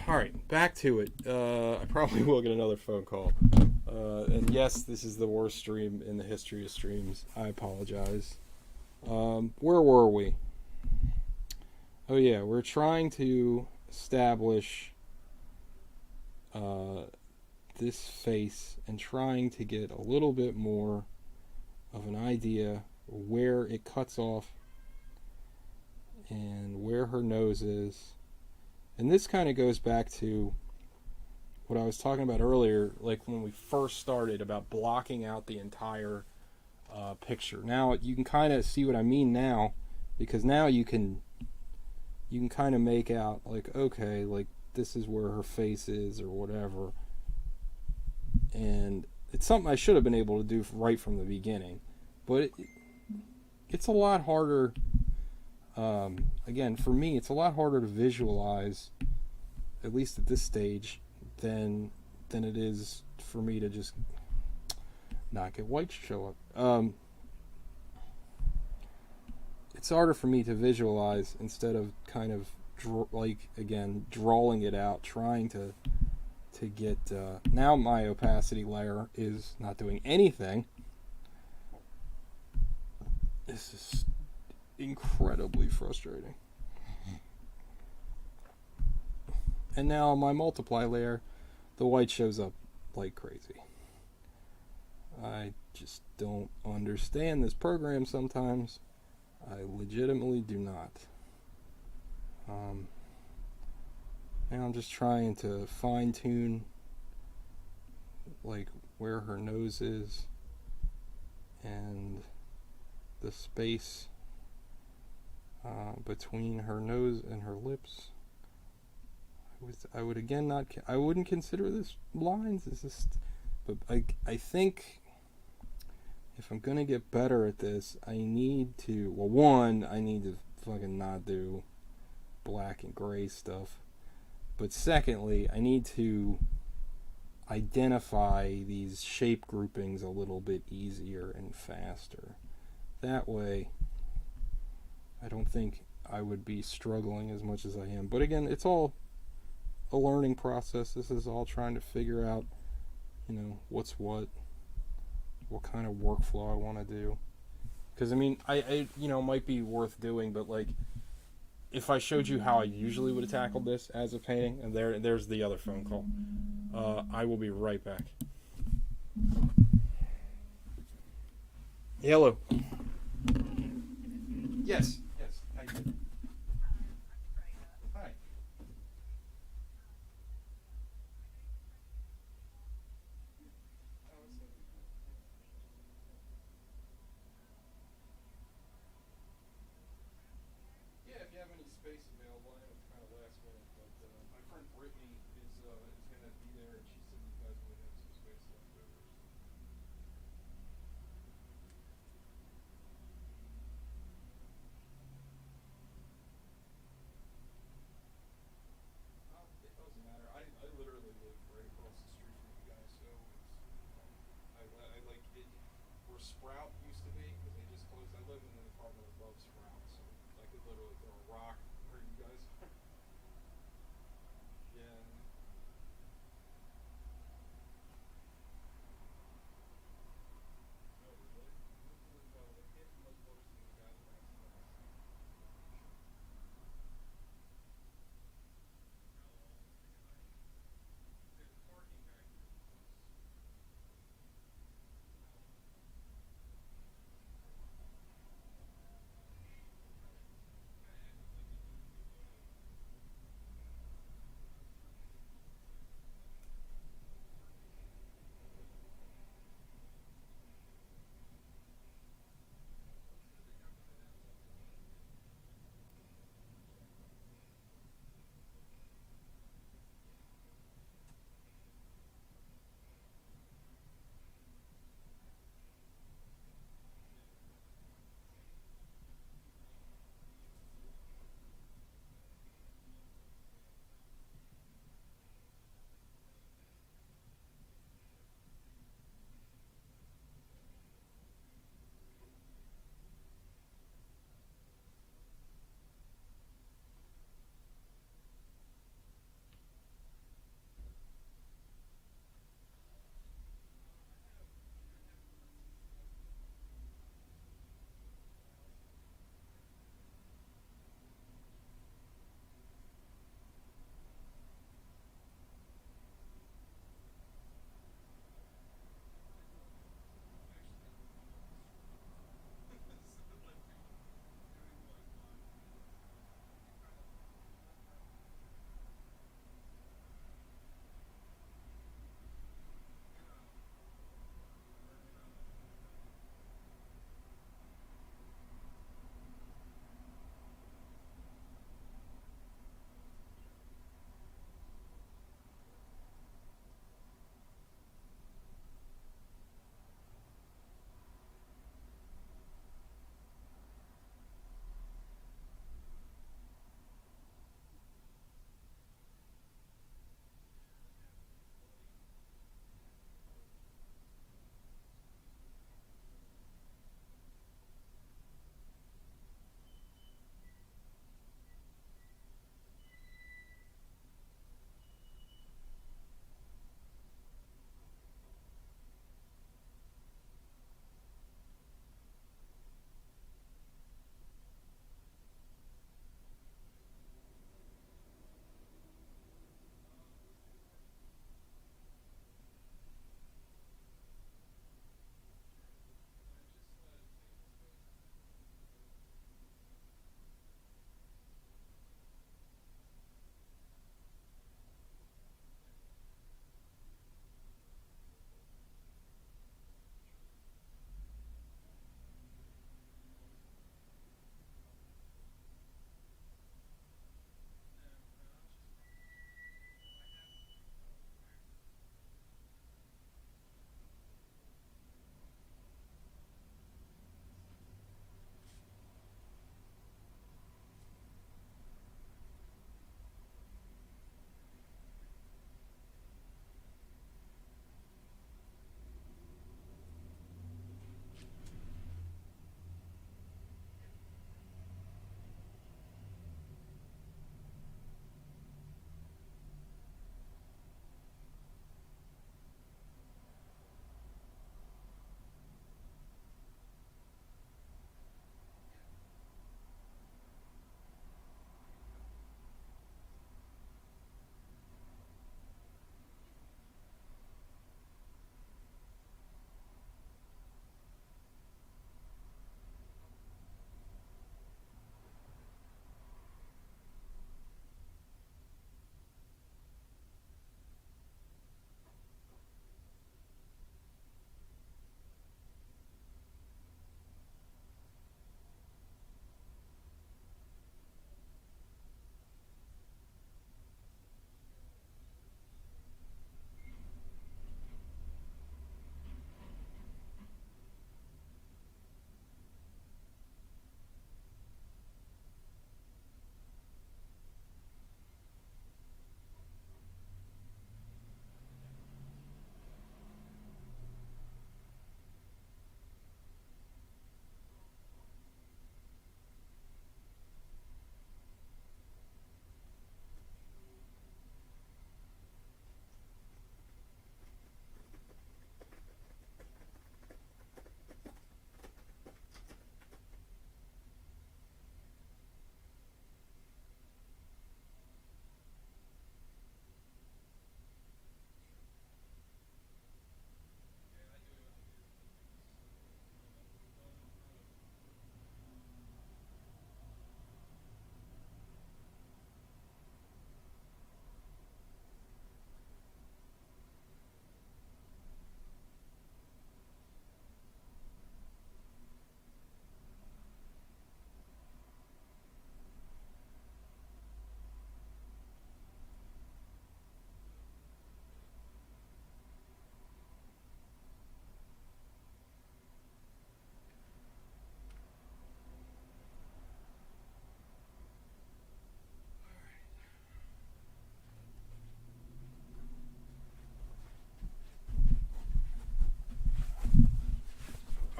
All right, back to it. I probably will get another phone call. And yes, this is the worst stream in the history of streams. I apologize. Where were we? Oh yeah, we're trying to establish this face and trying to get a little bit more of an idea where it cuts off and where her nose is. And this kind of goes back to what I was talking about earlier, like when we first started, about blocking out the entire picture. Now you can kind of see what I mean now, because now you can kind of make out, like, okay, like this is where her face is or whatever. And it's something I should have been able to do right from the beginning, but it's a lot harder. Again, for me, it's a lot harder to visualize, at least at this stage, than it is for me to just not get white to show up. It's harder for me to visualize instead of kind of drawing it out, trying to get. Now my opacity layer is not doing anything. This is incredibly frustrating. And now my multiply layer, the white shows up like crazy. I just don't understand this program sometimes. I legitimately do not. Now I'm just trying to fine tune like where her nose is and the space between her nose and her lips. I would again not. I wouldn't consider this lines. It's just, but I think if I'm gonna get better at this, I need to. Well, one, I need to fucking not do black and gray stuff. But secondly, I need to identify these shape groupings a little bit easier and faster. That way, I don't think I would be struggling as much as I am. But again, it's all a learning process. This is all trying to figure out, what's what kind of workflow I want to do. Because I mean, I might be worth doing, but like, if I showed you how I usually would have tackled this as a painting, and there's the other phone call. I will be right back. Hello. Yes. Hi. Hi. Yeah, if you have any space available, I know it's kind of last minute, but my friend Brittany is going to be there, and she said you guys would have some space left over. It doesn't matter. I literally live right across the street from you guys, so I like it. Where Sprout used to be, because they just closed. I live in an apartment above Sprout, so I could literally throw a rock where you guys are. Yeah. Oh, really? Well, they can't be much closer than you guys are asking. There's parking back here.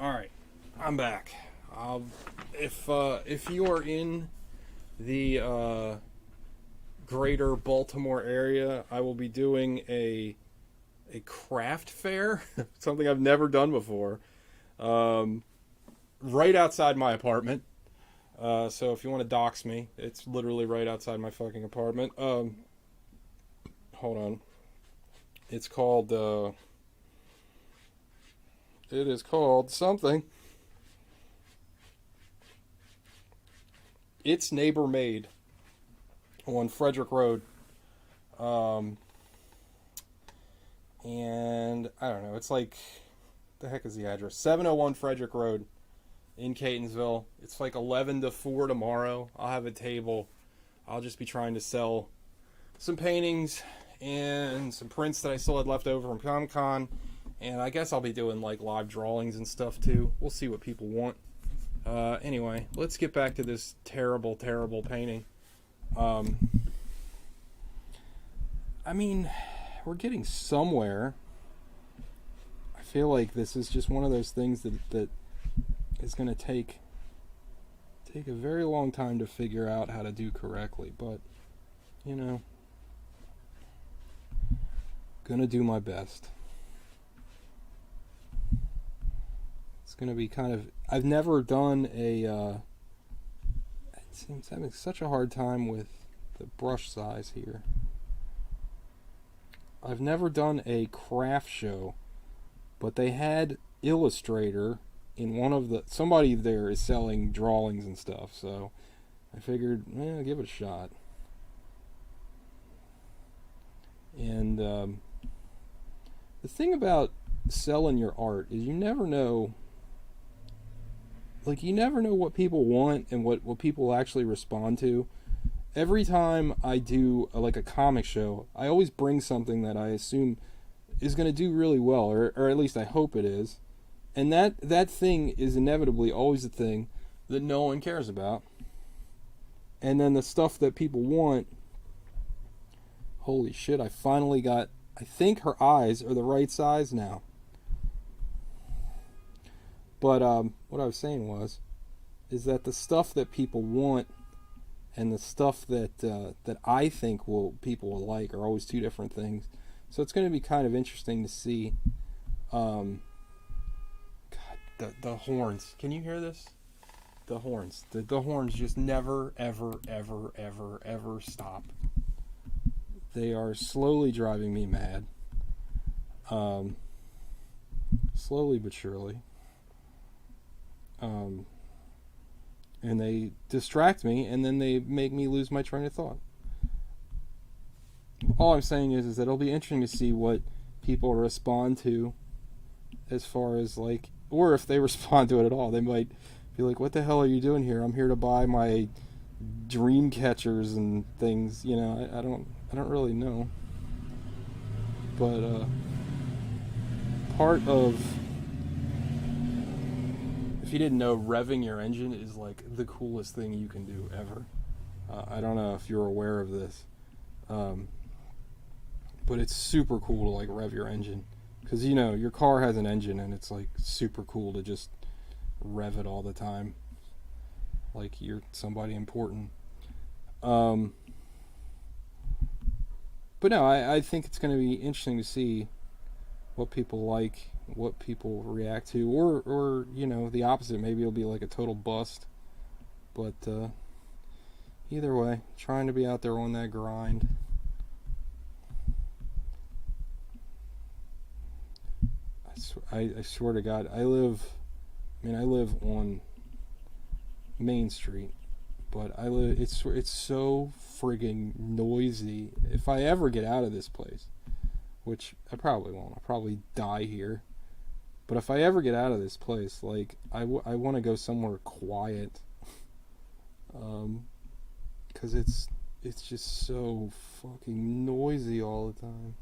All right, I'm back. If you are in the greater Baltimore area, I will be doing a craft fair, something I've never done before, right outside my apartment. So if you want to dox me, it's literally right outside my fucking apartment. Hold on. It's called, it is called something. It's Neighbor Made on Frederick Road. And I don't know, it's like, the heck is the address? 701 Frederick Road in Catonsville. It's like 11 to 4 tomorrow. I'll have a table. I'll just be trying to sell some paintings and some prints that I still had left over from Comic-Con. And I guess I'll be doing like live drawings and stuff too. We'll see what people want. Anyway, let's get back to this terrible, terrible painting. I mean, we're getting somewhere. I feel like this is just one of those things that is going to take a very long time to figure out how to do correctly, but you know, gonna do my best. It's gonna be kind of, I've never done a it seems having such a hard time with the brush size here. I've never done a craft show, but they had Illustrator in one of the, somebody there is selling drawings and stuff, so I figured, give it a shot. And the thing about selling your art is you never know, like, you never know what people want and what people actually respond to. Every time I do like a comic show, I always bring something that I assume is going to do really well, or at least I hope it is. And that thing is inevitably always the thing that no one cares about. And then the stuff that people want, holy shit, I finally got, I think her eyes are the right size now. But what I was saying is that the stuff that people want and the stuff that I think people will like are always two different things. So it's going to be kind of interesting to see. God, the horns. Can you hear this? The horns. The horns just never, ever, ever, ever, ever stop. They are slowly driving me mad. Slowly but surely. And they distract me, and then they make me lose my train of thought. All I'm saying is that it'll be interesting to see what people respond to, as far as like, or if they respond to it at all. They might be like, "What the hell are you doing here? I'm here to buy my dream catchers and things." You know, I don't really know. But part of, if you didn't know, revving your engine is like the coolest thing you can do ever. I don't know if you're aware of this, but it's super cool to like rev your engine, because you know your car has an engine and it's like super cool to just rev it all the time, like you're somebody important. But no, I think it's going to be interesting to see what people like, what people react to, or you know, the opposite. Maybe it'll be like a total bust. But either way, trying to be out there on that grind. I swear to God, I live on Main Street, but it's so frigging noisy. If I ever get out of this place, which I probably won't, I'll probably die here, but if I ever get out of this place, like, I want to go somewhere quiet, because it's just so fucking noisy all the time.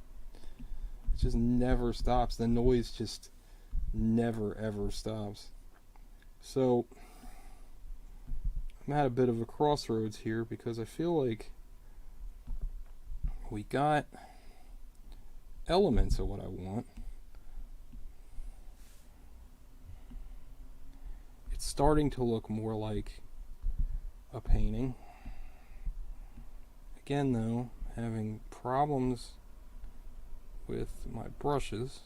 It just never stops. The noise just never ever stops. So I'm at a bit of a crossroads here, because I feel like we got elements of what I want, starting to look more like a painting. Again, though, having problems with my brushes.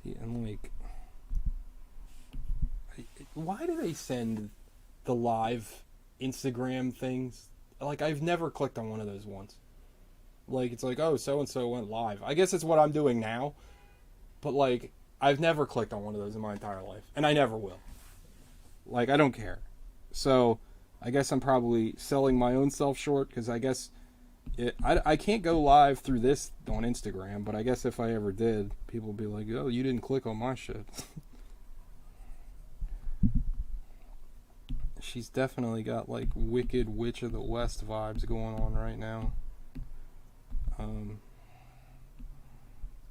See, and like, why do they send the live Instagram things? Like, I've never clicked on one of those once. Like, it's like, oh, so and so went live. I guess it's what I'm doing now, but like, I've never clicked on one of those in my entire life, and I never will. Like, I don't care. So, I guess I'm probably selling my own self short, because I guess I can't go live through this on Instagram, but I guess if I ever did, people would be like, oh, you didn't click on my shit. She's definitely got like Wicked Witch of the West vibes going on right now.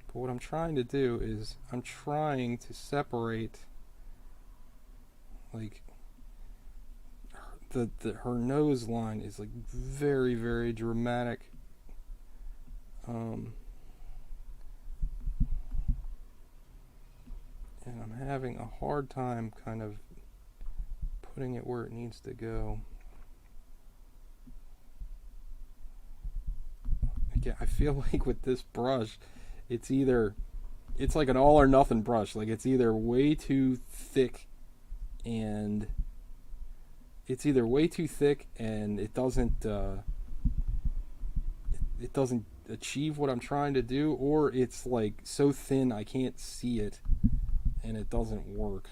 But what I'm trying to do is I'm trying to separate like her nose line is like very, very dramatic. And I'm having a hard time kind of putting it where it needs to go. Again, I feel like with this brush, it's like an all or nothing brush. Like, it's either way too thick and it doesn't achieve what I'm trying to do, or it's like so thin I can't see it and it doesn't work.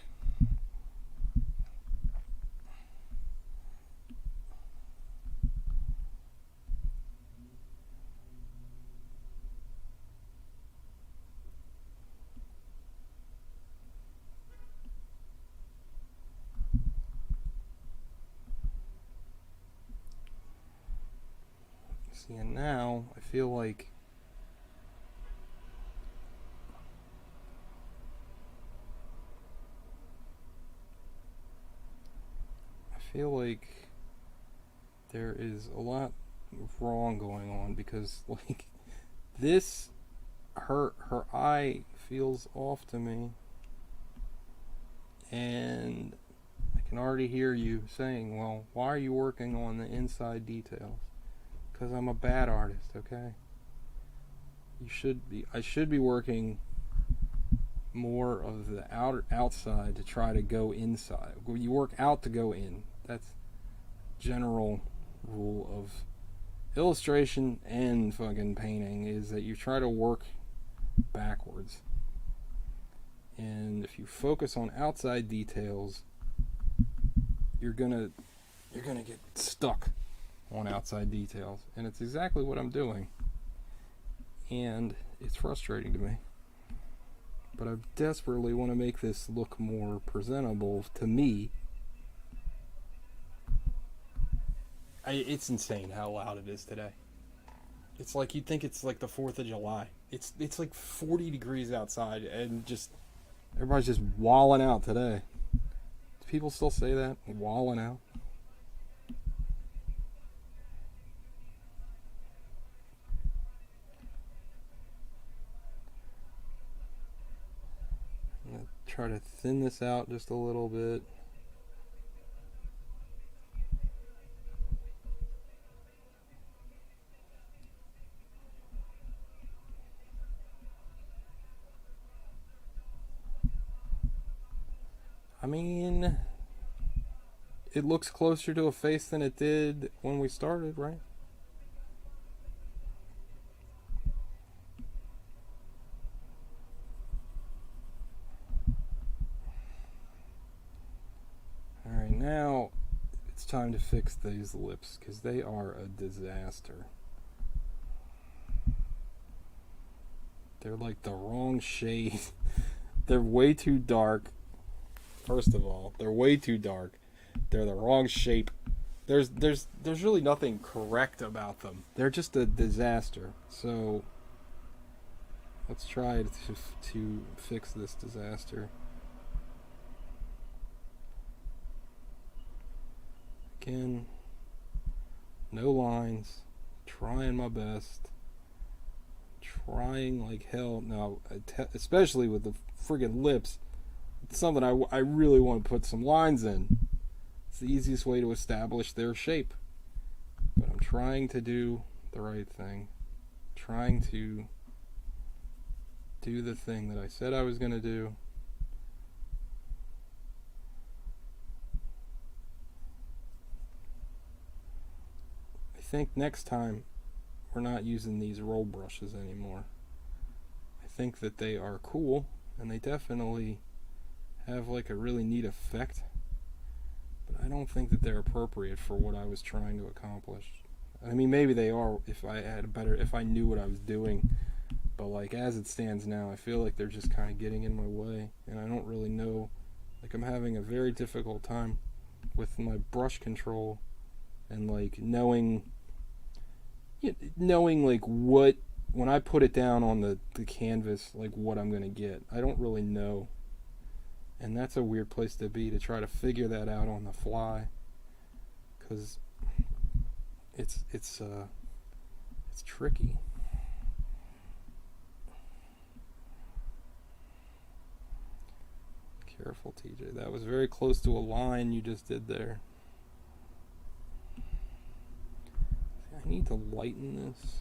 See, and now I feel like there is a lot wrong going on, because like this, her eye feels off to me, and I can already hear you saying, well, why are you working on the inside details? Because I'm a bad artist, okay? I should be working more of the outside to try to go inside. You work out to go in. That's general rule of illustration and fucking painting, is that you try to work backwards. And if you focus on outside details, you're gonna get stuck on outside details. And it's exactly what I'm doing. And it's frustrating to me. But I desperately want to make this look more presentable to me. It's insane how loud it is today. It's like you'd think it's like the 4th of July. It's like 40 degrees outside, and just everybody's just walling out today. Do people still say that? Walling out? I'm going to try to thin this out just a little bit. I mean, it looks closer to a face than it did when we started, right? Alright, now it's time to fix these lips, because they are a disaster. They're like the wrong shade. They're way too dark. First of all, they're way too dark. They're the wrong shape. There's really nothing correct about them. They're just a disaster. So let's try to fix this disaster. Again, no lines. Trying my best. trying like hell. Now, especially with the friggin' lips, it's something I really want to put some lines in. It's the easiest way to establish their shape. But I'm trying to do the right thing. Trying to do the thing that I said I was going to do. I think next time we're not using these roll brushes anymore. I think that they are cool, and they definitely have like a really neat effect, but I don't think that they're appropriate for what I was trying to accomplish. I mean, maybe they are if I knew what I was doing, but like as it stands now, I feel like they're just kind of getting in my way, and I don't really know. Like, I'm having a very difficult time with my brush control and like knowing like what, when I put it down on the canvas, like what I'm gonna get. I don't really know, and that's a weird place to be, to try to figure that out on the fly, because it's tricky. Careful, TJ. That was very close to a line you just did there. I need to lighten this.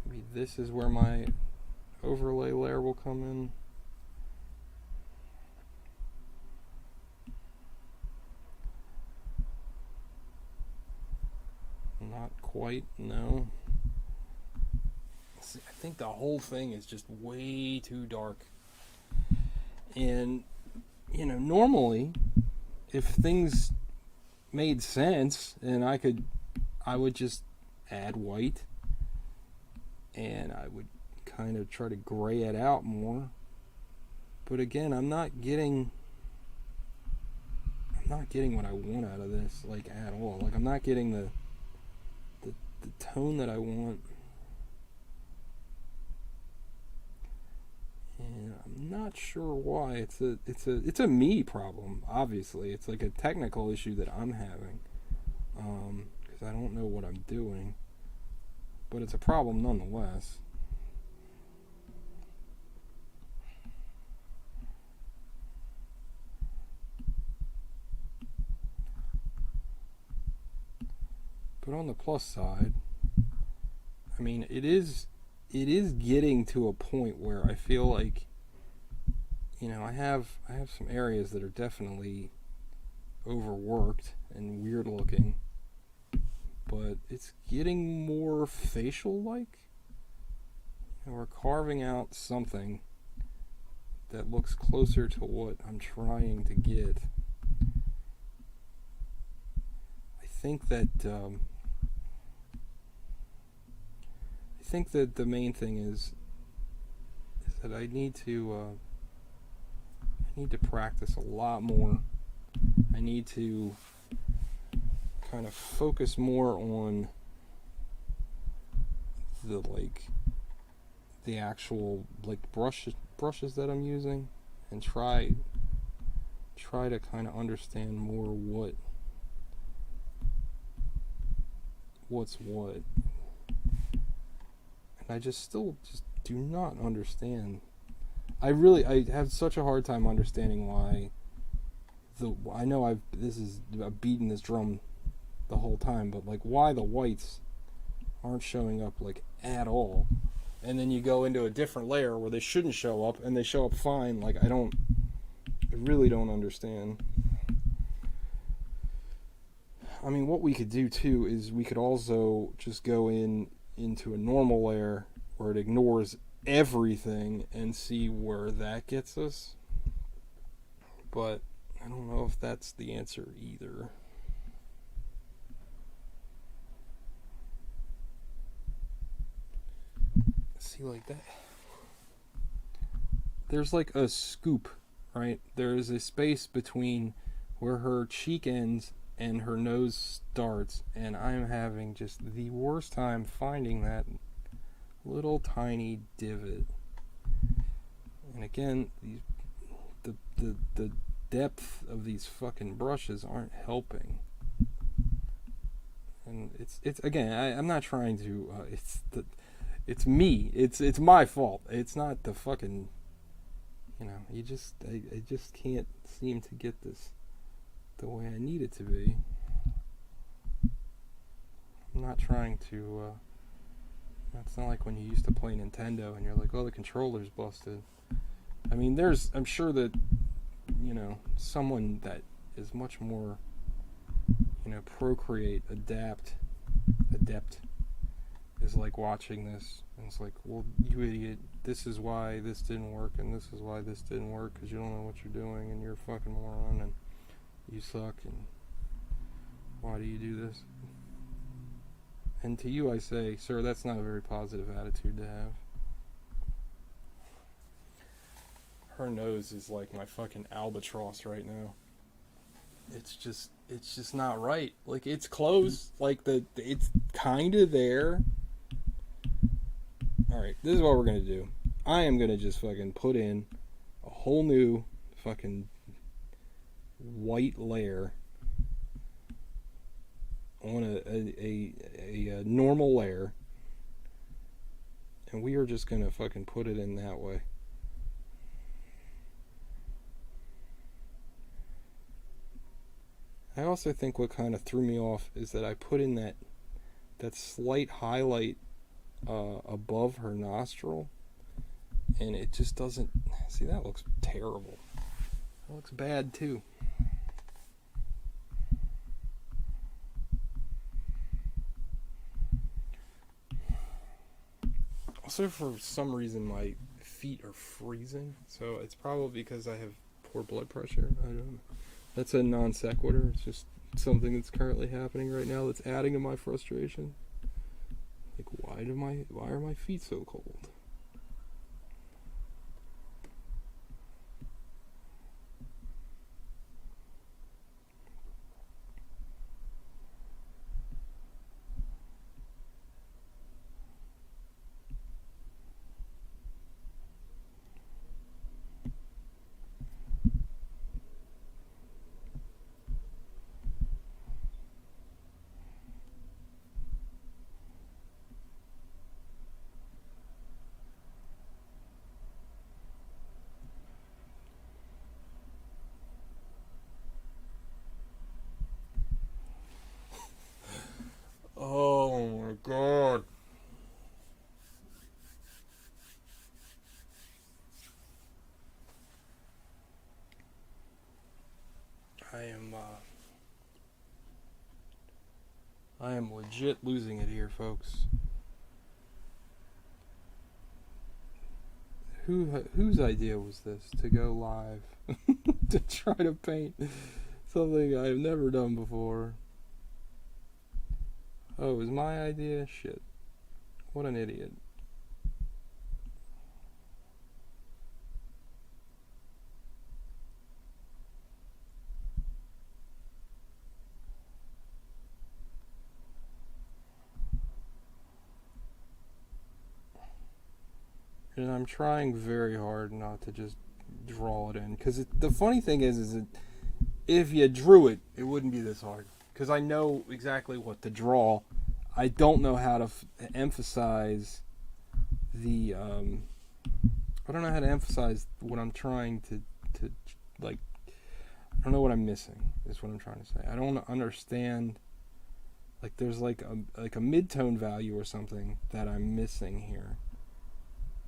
Maybe this is where my overlay layer will come in. Not quite, no. See, I think the whole thing is just way too dark. And, you know, normally, if things made sense and I would just add white and I would kind of try to gray it out more. But again, I'm not getting what I want out of this, like, at all. Like, I'm not getting the tone that I want. And I'm not sure why. It's a me problem, obviously. It's like a technical issue that I'm having, because I don't know what I'm doing, but it's a problem nonetheless. But on the plus side, I mean, it is getting to a point where I feel like, you know, I have some areas that are definitely overworked and weird looking, but it's getting more facial like. You know, we're carving out something that looks closer to what I'm trying to get. I think that the main thing is that I need to practice a lot more. I need to kind of focus more on the actual like brushes that I'm using, and try to kind of understand more what's what. And I still do not understand. I have such a hard time understanding why I've beaten this drum the whole time, but like why the whites aren't showing up like at all, and then you go into a different layer where they shouldn't show up and they show up fine. Like I really don't understand. I mean, what we could do too is we could also just go into a normal layer where it ignores everything and see where that gets us. But I don't know if that's the answer either. See, like that. There's like a scoop, right? There is a space between where her cheek ends and her nose starts, and I'm having just the worst time finding that little tiny divot. And again, the depth of these fucking brushes aren't helping. And it's again, I'm not trying to It's me. It's my fault. It's not the fucking. I just can't seem to get this the way I need it to be. I'm not trying to. It's not like when you used to play Nintendo and you're like, oh, the controller's busted. I mean, I'm sure that, someone that is much more, Procreate, adept, is like watching this, and it's like, well, you idiot, this is why this didn't work, and this is why this didn't work, because you don't know what you're doing, and you're a fucking moron, and you suck, and why do you do this? And to you I say, sir, that's not a very positive attitude to have. Her nose is like my fucking albatross right now. It's just not right. Like, it's close. Like, it's kind of there. Alright, this is what we're going to do. I am going to just fucking put in a whole new fucking white layer on a normal layer, and we are just gonna fucking put it in that way. I also think what kind of threw me off is that I put in that slight highlight above her nostril, and it just doesn't. See, that looks terrible. That looks bad too. Also, for some reason, my feet are freezing, so it's probably because I have poor blood pressure. I don't know. That's a non sequitur. It's just something that's currently happening right now that's adding to my frustration. Like, why are my feet so cold? Oh my god. I am legit losing it here, folks. Whose idea was this to go live to try to paint something I've never done before? Oh, it was my idea? Shit. What an idiot. And I'm trying very hard not to just draw it in. Because the funny thing is that if you drew it, it wouldn't be this hard. Because I know exactly what to draw. I don't know how to emphasize the... I don't know how to emphasize what I'm trying to like... I don't know what I'm missing, is what I'm trying to say. I don't understand... Like, there's like a mid-tone value or something that I'm missing here.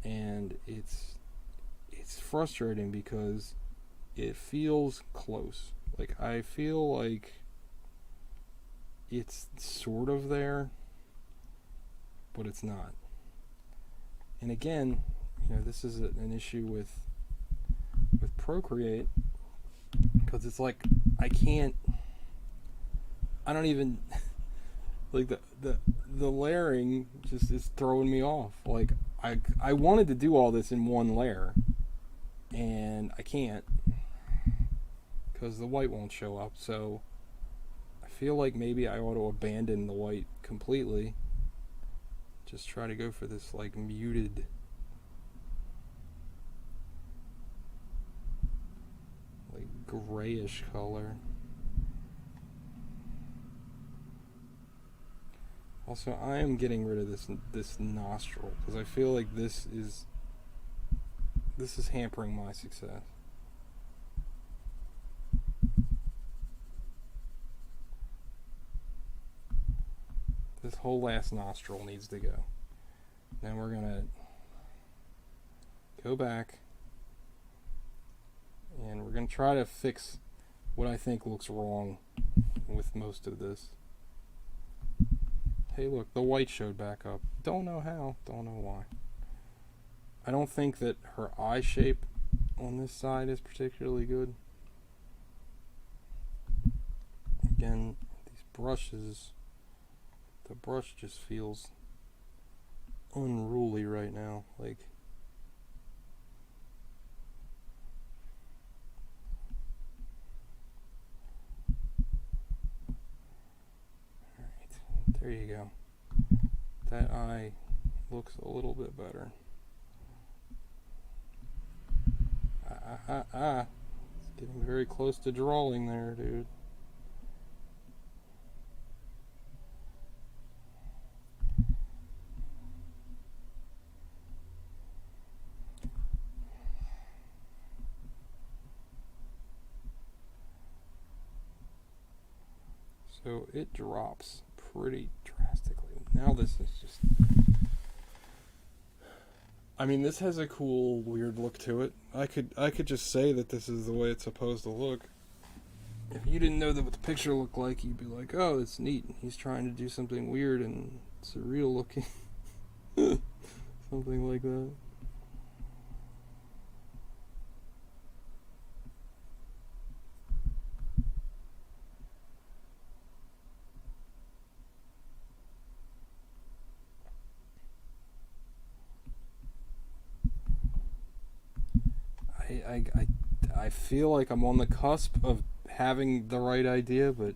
And it's frustrating because it feels close. Like, I feel like it's sort of there, but it's not. And again, this is an issue with Procreate, because it's like I don't even like the layering just is throwing me off. Like, I wanted to do all this in one layer, and I can't because the white won't show up. So I feel like maybe I ought to abandon the white completely. Just try to go for this like muted, like grayish color. Also, I am getting rid of this nostril because I feel like this is hampering my success. This whole last nostril needs to go. Then we're gonna go back and we're gonna try to fix what I think looks wrong with most of this. Hey, look, the white showed back up. Don't know how, don't know why. I don't think that her eye shape on this side is particularly good. Again, these brushes, the brush just feels unruly right now. Like, alright, there you go. That eye looks a little bit better. It's getting very close to drawing there, dude. So it drops pretty drastically. Now this is just... I mean, this has a cool, weird look to it. I could just say that this is the way it's supposed to look. If you didn't know what the picture looked like, you'd be like, oh, that's neat. He's trying to do something weird and surreal looking. Something like that. I feel like I'm on the cusp of having the right idea, but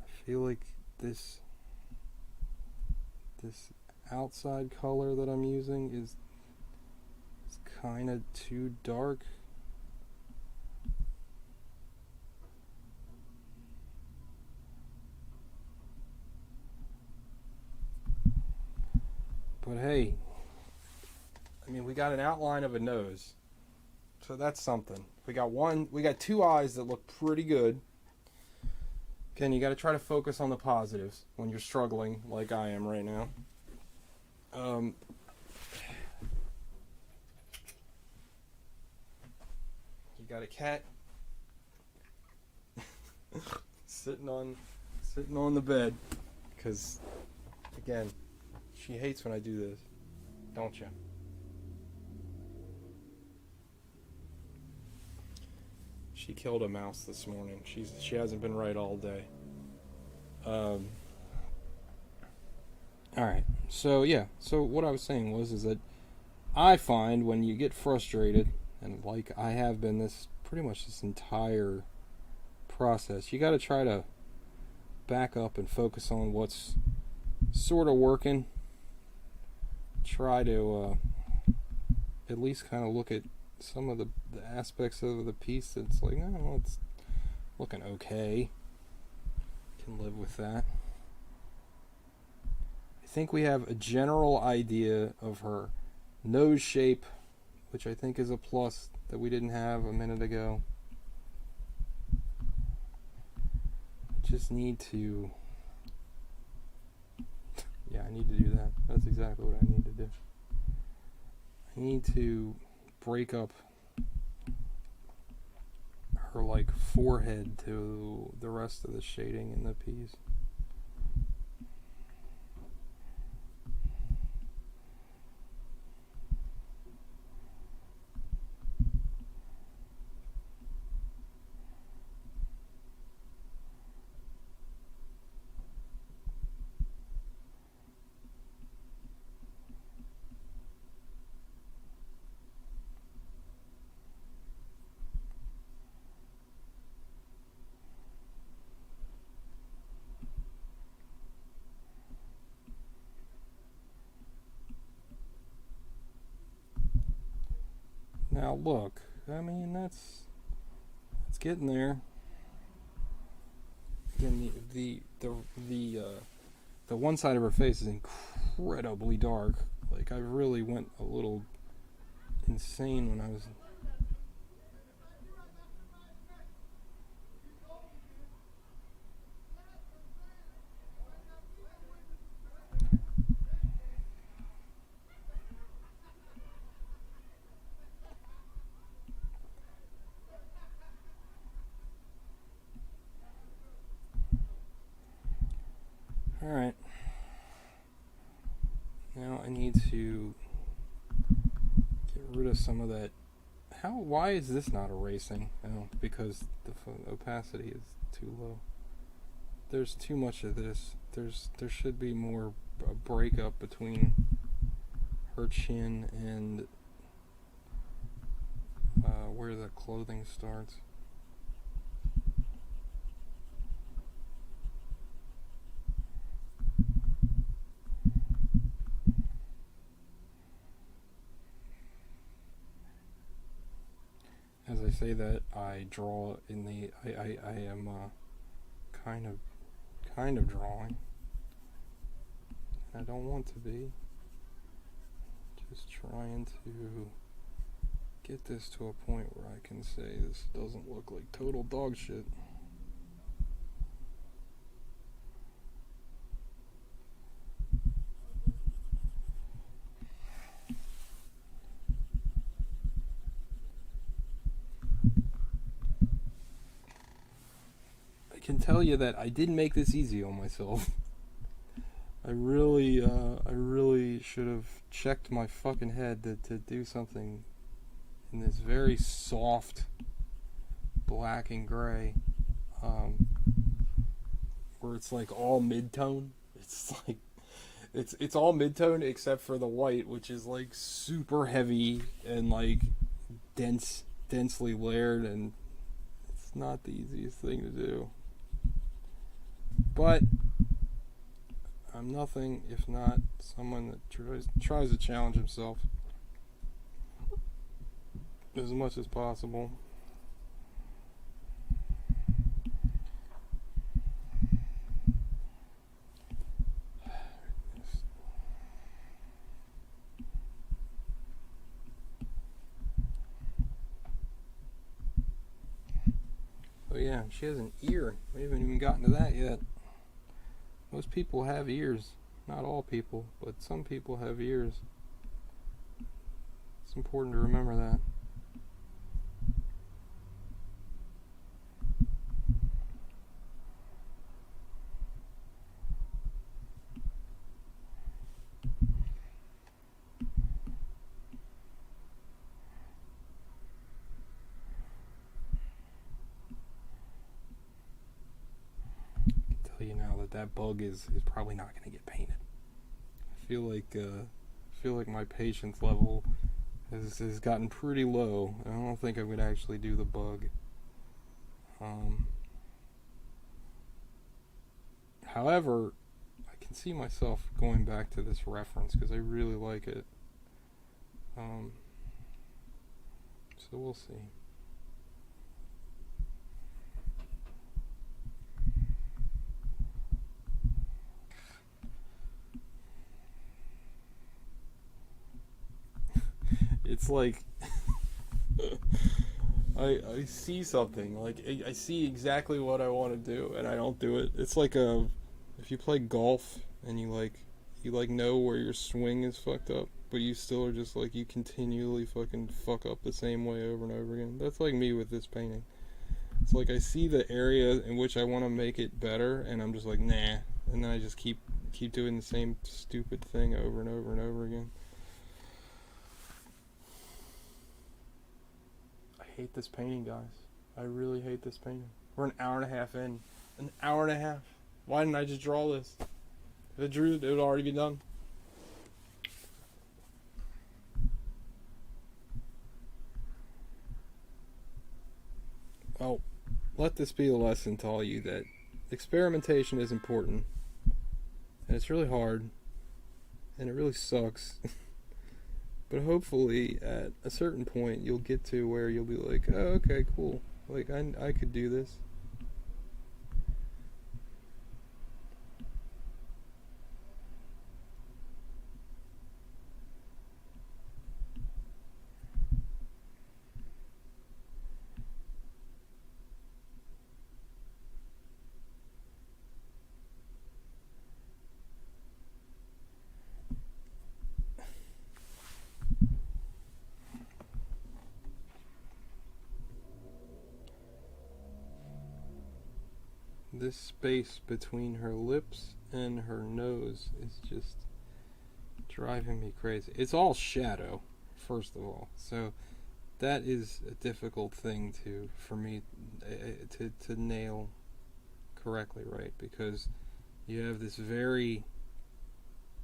I feel like this outside color that I'm using is kind of too dark. But hey, I mean, we got an outline of a nose. So that's something. We got two eyes that look pretty good. Again, you got to try to focus on the positives when you're struggling like I am right now. You got a cat sitting on the bed because, again, she hates when I do this, don't you? She killed a mouse this morning. She hasn't been right all day. Alright, so yeah, so what I was saying is that I find when you get frustrated, and like I have been pretty much this entire process, you gotta try to back up and focus on what's sort of working. Try to at least kind of look at some of the aspects of the piece that's like, oh, well, it's looking okay. Can live with that. I think we have a general idea of her nose shape, which I think is a plus that we didn't have a minute ago. Just need to... yeah, I need to do that. That's exactly what I need to do. I need to break up her like forehead to the rest of the shading in the piece. Now look, I mean that's getting there. Again, the the one side of her face is incredibly dark. Like, I really went a little insane when I was... Alright. Now I need to get rid of some of that. Why is this not erasing? Oh, because the opacity is too low. There's too much of this. There should be more a breakup between her chin and where the clothing starts. As I say that, I draw in the... I am kind of drawing. I don't want to be. Just trying to get this to a point where I can say this doesn't look like total dog shit. I can tell you that I didn't make this easy on myself. I really should have checked my fucking head to do something in this very soft black and gray, where it's like all mid-tone. It's like it's all mid-tone except for the white, which is like super heavy and like densely layered, and it's not the easiest thing to do. But I'm nothing if not someone that tries to challenge himself as much as possible. Oh yeah, she has an ear. We haven't even gotten to that yet. Most people have ears. Not all people, but some people have ears. It's important to remember that. You know that bug is probably not going to get painted. I feel like my patience level has gotten pretty low. I don't think I'm going to actually do the bug. However, I can see myself going back to this reference because I really like it. So we'll see. It's like I see something, like I see exactly what I want to do and I don't do it. It's like if you play golf and you know where your swing is fucked up, but you still are just like, you continually fucking fuck up the same way over and over again. That's like me with this painting. It's like I see the area in which I want to make it better and I'm just like, nah, and then I just keep doing the same stupid thing over and over and over again. I hate this painting, guys. I really hate this painting. We're an hour and a half in. An hour and a half. Why didn't I just draw this? If I drew it, it would already be done. Oh, let this be a lesson to all you that experimentation is important. And it's really hard. And it really sucks. But hopefully, at a certain point, you'll get to where you'll be like, oh, okay, cool. Like, I could do this. this space between her lips and her nose is just driving me crazy. It's all shadow, first of all, so that is a difficult thing for me to nail correctly, right? Because you have this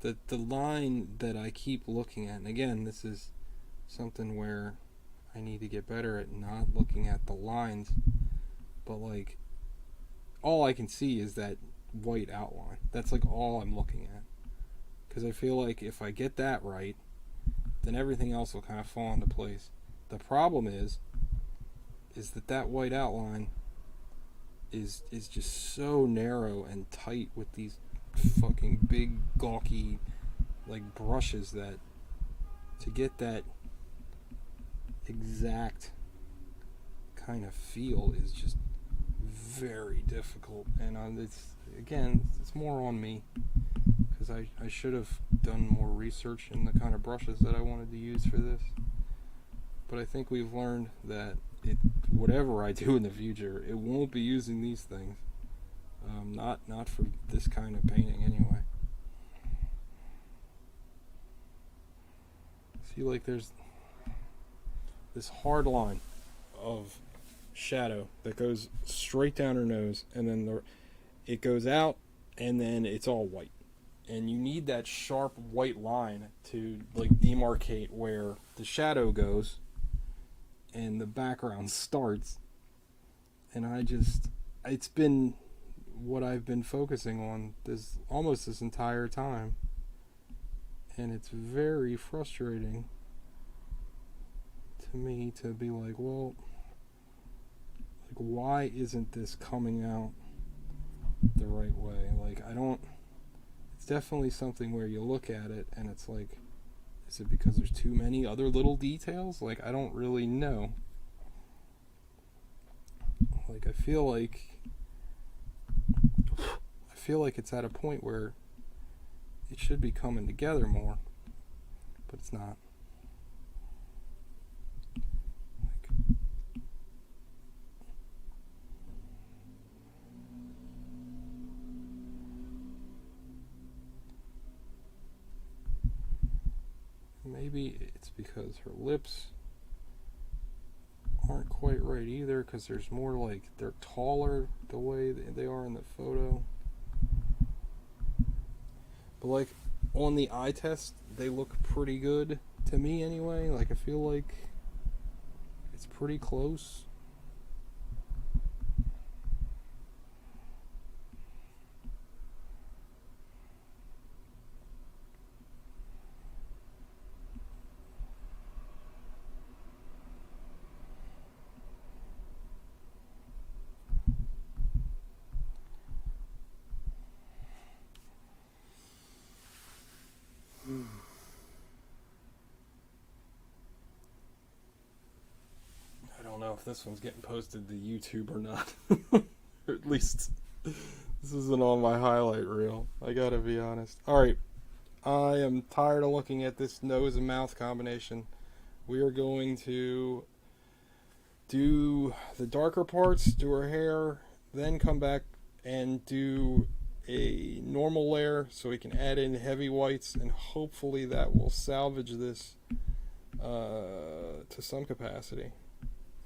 the line that I keep looking at, and again, this is something where I need to get better at not looking at the lines, but like all I can see is that white outline. That's like all I'm looking at, because I feel like if I get that right, then everything else will kind of fall into place. The problem is that white outline is just so narrow and tight with these fucking big gawky like brushes, that to get that exact kind of feel is just very difficult. And it's more on me, because I should have done more research in the kind of brushes that I wanted to use for this. But I think we've learned that whatever I do in the future, it won't be using these things. Not for this kind of painting anyway. See, like there's this hard line of shadow that goes straight down her nose, and then it goes out, and then it's all white. And you need that sharp white line to like demarcate where the shadow goes and the background starts. And it's been what I've been focusing on almost this entire time, and it's very frustrating to me to be like, well, like, why isn't this coming out the right way? Like, it's definitely something where you look at it and it's like, is it because there's too many other little details? Like, I don't really know. Like, I feel like it's at a point where it should be coming together more, but it's not. Like, maybe it's because her lips aren't quite right either, because there's more like they're taller the way they are in the photo. But like on the eye test, they look pretty good to me anyway. Like, I feel like it's pretty close. I don't know if this one's getting posted to YouTube or not. Or at least this isn't on my highlight reel. I gotta be honest. Alright. I am tired of looking at this nose and mouth combination. We are going to do the darker parts, do her hair, then come back and do a normal layer so we can add in heavy whites, and hopefully that will salvage this to some capacity.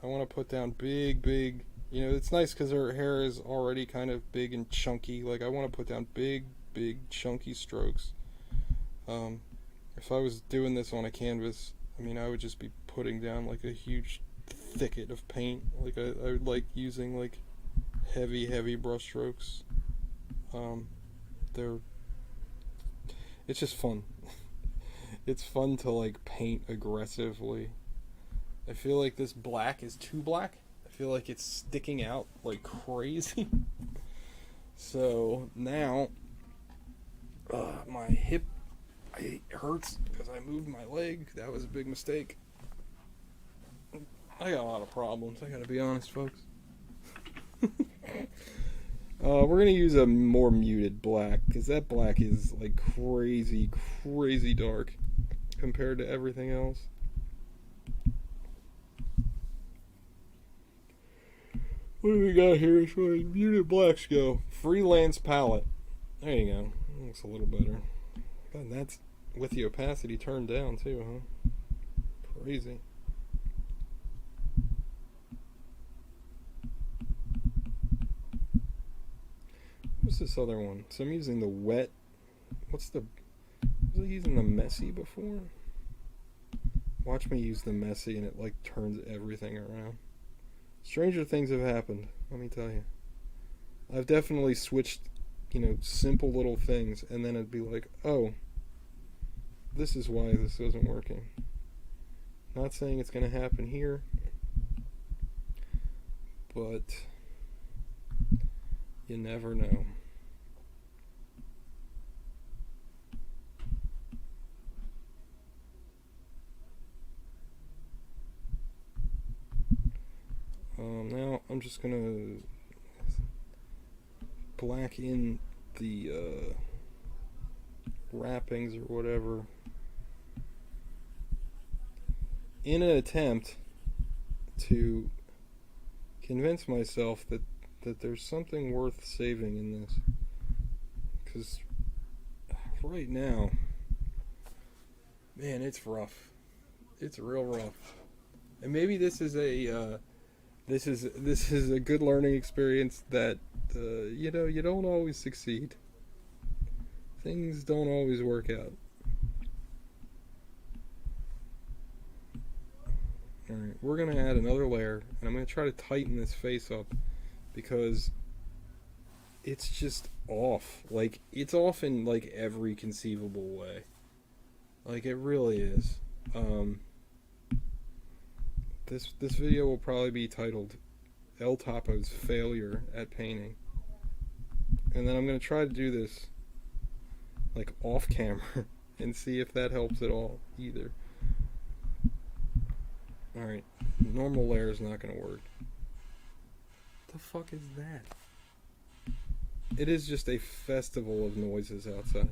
I want to put down big, it's nice because her hair is already kind of big and chunky. Like, I want to put down big, chunky strokes. If I was doing this on a canvas, I would just be putting down like a huge thicket of paint. Like, I would like using like heavy brush strokes. It's just fun. It's fun to like paint aggressively. I feel like this black is too black. I feel like it's sticking out like crazy. So now my hip hurts because I moved my leg. That was a big mistake. I got a lot of problems, I gotta be honest, folks. We're gonna use a more muted black, because that black is like crazy dark compared to everything else. What do we got here as far as muted blacks go? Freelance palette. There you go. Looks a little better. God, that's with the opacity turned down too, huh? Crazy. What's this other one? So I'm using the wet. Was I using the messy before? Watch me use the messy and it like turns everything around. Stranger things have happened, let me tell you. I've definitely switched, simple little things, and then it'd be like, oh, this is why this isn't working. Not saying it's going to happen here, but you never know. Now I'm just going to black in the wrappings or whatever in an attempt to convince myself that there's something worth saving in this, because right now, man, it's rough. It's real rough. And maybe this is a this is a good learning experience that you don't always succeed. Things don't always work out. Alright, we're going to add another layer, and I'm going to try to tighten this face up, because it's just off. Like, it's off in, like, every conceivable way. Like, it really is. This video will probably be titled El Topo's Failure at Painting. And then I'm going to try to do this, like, off camera, and see if that helps at all, either. Alright, normal layer is not going to work. What the fuck is that? It is just a festival of noises outside.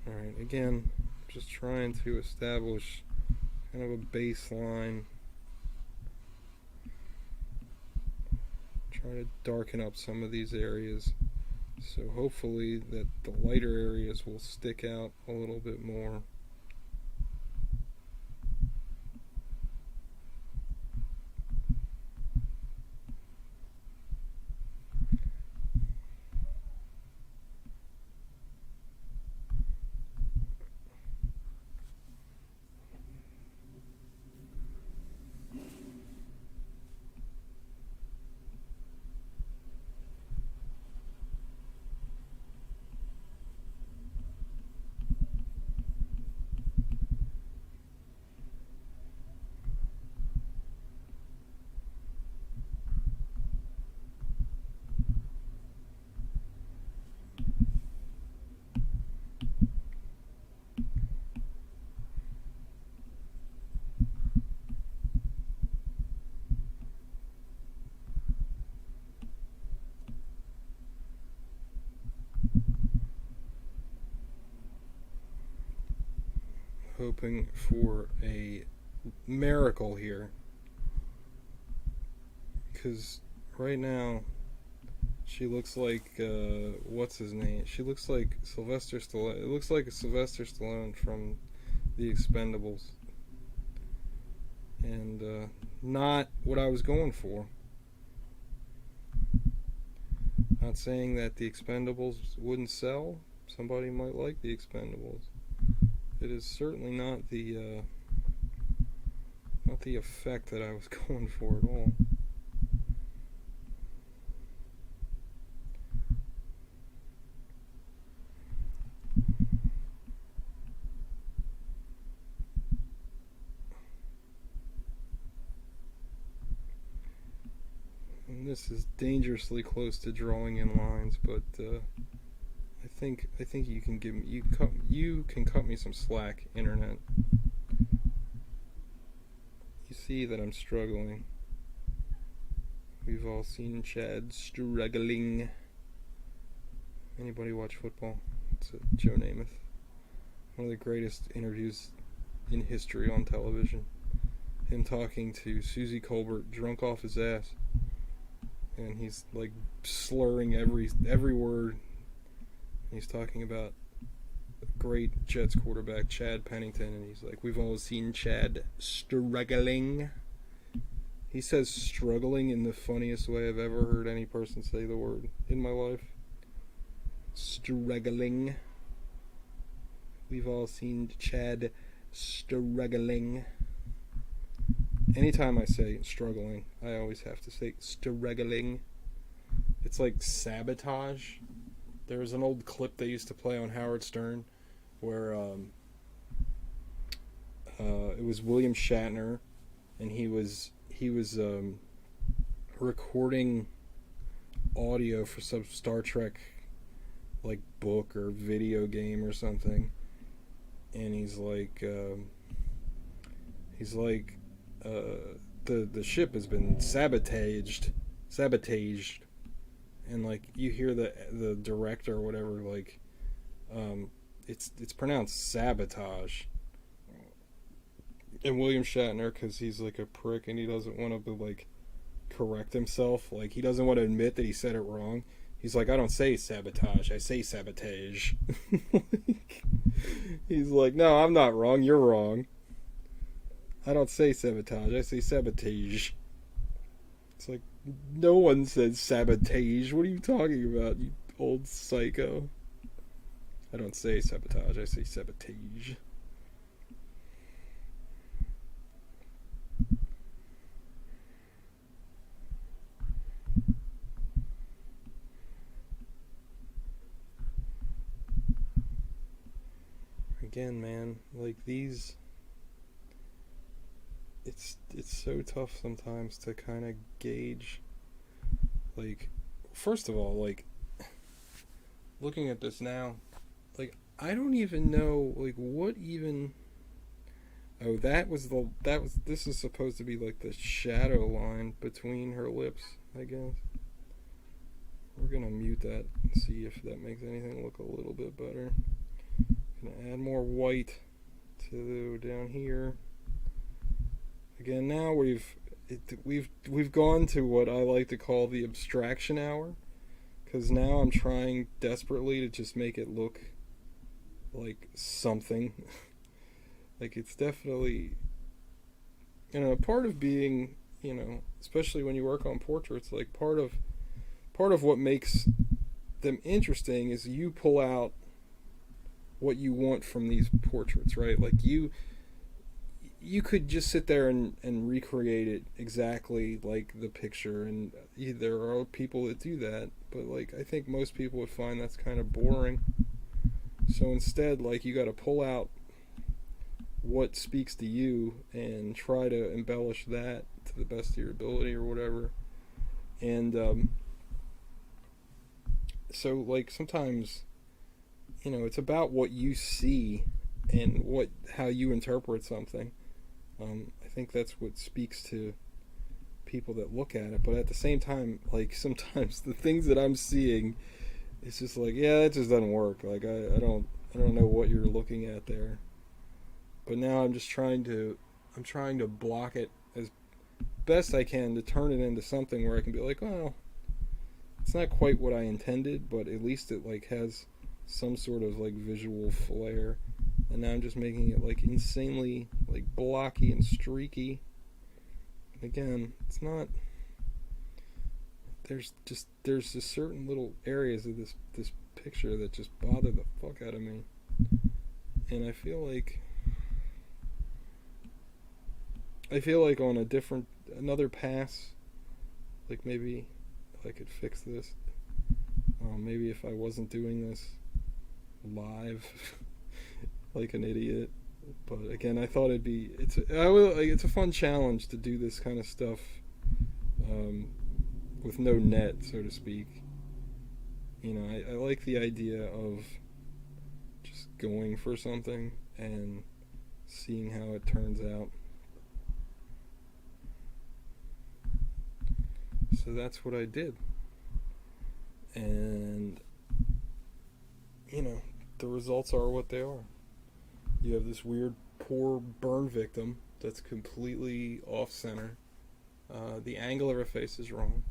Alright, again, just trying to establish kind of a baseline. Try to darken up some of these areas, so hopefully that the lighter areas will stick out a little bit more. Hoping for a miracle here, because right now she looks like what's his name? She looks like Sylvester Stallone. It looks like Sylvester Stallone from The Expendables, and not what I was going for. Not saying that The Expendables wouldn't sell. Somebody might like The Expendables. It is certainly not the effect that I was going for at all. And this is dangerously close to drawing in lines, but I think you can you can cut me some slack, internet. You see that I'm struggling. We've all seen Chad struggling. Anybody watch football? It's Joe Namath. one of the greatest interviews in history on television. Him talking to Susie Colbert, drunk off his ass, and he's like slurring every word. He's talking about great Jets quarterback Chad Pennington, and he's like, we've all seen Chad struggling. He says struggling in the funniest way I've ever heard any person say the word in my life. Struggling. We've all seen Chad struggling. Anytime I say struggling, I always have to say struggling. It's like sabotage. There was an old clip they used to play on Howard Stern where it was William Shatner, and he was recording audio for some Star Trek like book or video game or something, and he's like the ship has been sabotaged, and like you hear the director or whatever, like it's pronounced sabotage. And William Shatner, because he's like a prick and he doesn't want to like correct himself, like he doesn't want to admit that he said it wrong. He's like, I don't say sabotage, I say sabotage. He's like, no, I'm not wrong, you're wrong. I don't say sabotage, I say sabotage. It's like, no one says sabotage. What are you talking about, you old psycho? I don't say sabotage, I say sabotage. Again, man, like these, it's so tough sometimes to kind of gauge, like, first of all, like, looking at this now, like, I don't even know, like, what even, oh, this is supposed to be, like, the shadow line between her lips, I guess. We're gonna mute that and see if that makes anything look a little bit better. Gonna add more white to down here. Again, now we've gone to what I like to call the abstraction hour, because now I'm trying desperately to just make it look like something. Like, it's definitely, part of being, especially when you work on portraits, like part of what makes them interesting is you pull out what you want from these portraits, right? Like you could just sit there and recreate it exactly like the picture, and there are people that do that, but like I think most people would find that's kind of boring. So instead, like, you got to pull out what speaks to you and try to embellish that to the best of your ability or whatever. And so like sometimes, it's about what you see and how you interpret something. I think that's what speaks to people that look at it. But at the same time, like, sometimes the things that I'm seeing, it's just like, yeah, that just doesn't work. Like, I don't know what you're looking at there. But now I'm trying to block it as best I can to turn it into something where I can be like, well, it's not quite what I intended, but at least it like has some sort of like visual flair. And now I'm just making it like insanely like blocky and streaky. Again, it's not, there's just certain little areas of this picture that just bother the fuck out of me. And I feel like on another pass, like maybe if I could fix this, maybe if I wasn't doing this live like an idiot. But again, I thought it's a fun challenge to do this kind of stuff with no net, so to speak. I like the idea of just going for something and seeing how it turns out. So that's what I did. And the results are what they are. You have this weird poor burn victim that's completely off center. The angle of her face is wrong.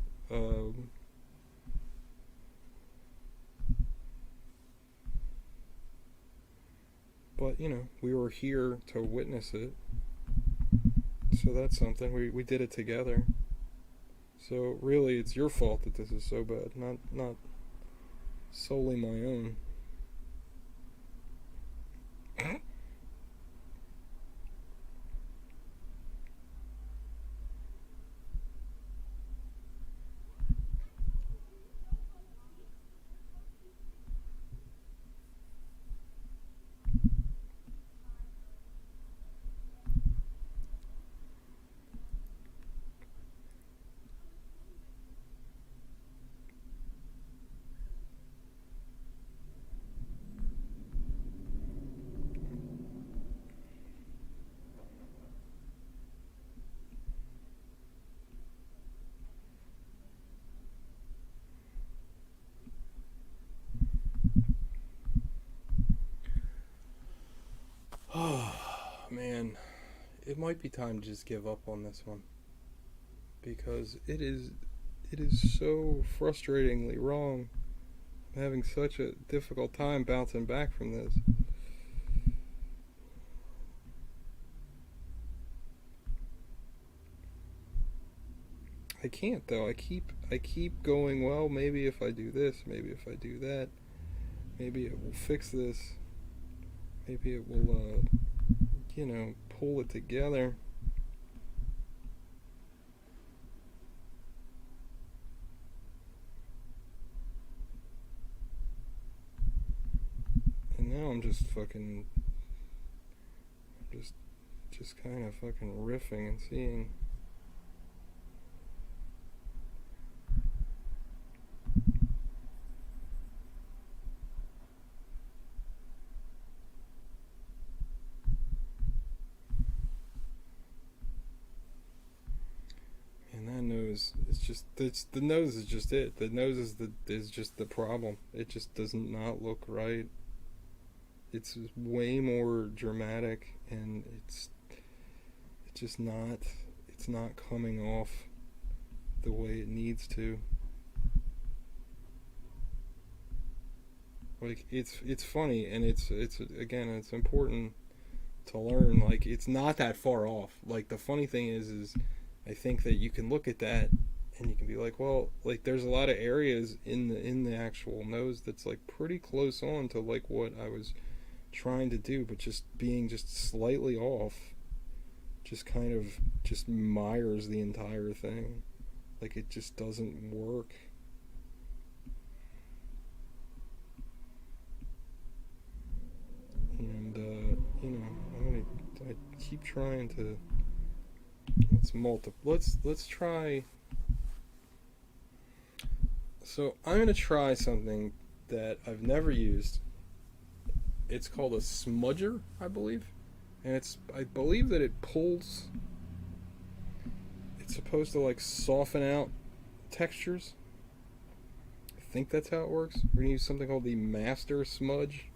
But, you know, we were here to witness it. So that's something. We did it together. So really, it's your fault that this is so bad, not solely my own. Oh, man. It might be time to just give up on this one. Because it is so frustratingly wrong. I'm having such a difficult time bouncing back from this. I can't though. I keep going, well, maybe if I do this, maybe if I do that, maybe it will fix this. Maybe it will pull it together. And now I'm just fucking just kind of fucking riffing and seeing. And that nose, it's the nose is just it. The nose is just the problem. It just does not look right. It's way more dramatic, and it's not coming off the way it needs to. Like it's funny, and it's again, it's important to learn. Like, it's not that far off. Like, the funny thing is I think that you can look at that and you can be like, well, like, there's a lot of areas in the actual nose that's like pretty close on to like what I was trying to do, but just being just slightly off just kind of just mires the entire thing. Like, it just doesn't work. And I keep trying to, let's try. So I'm gonna try something that I've never used. It's called a smudger, I believe, and I believe that it pulls. It's supposed to like soften out textures. I think that's how it works. We're gonna use something called the Master Smudge.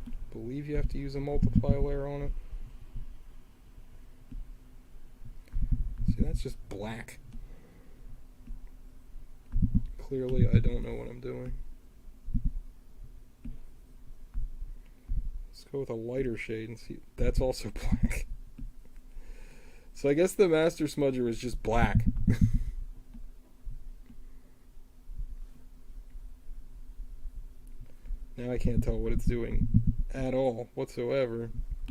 I believe you have to use a multiply layer on it. See, that's just black. Clearly, I don't know what I'm doing. Let's go with a lighter shade and see. That's also black. So I guess the Master Smudger is just black. Now I can't tell what it's doing at all whatsoever.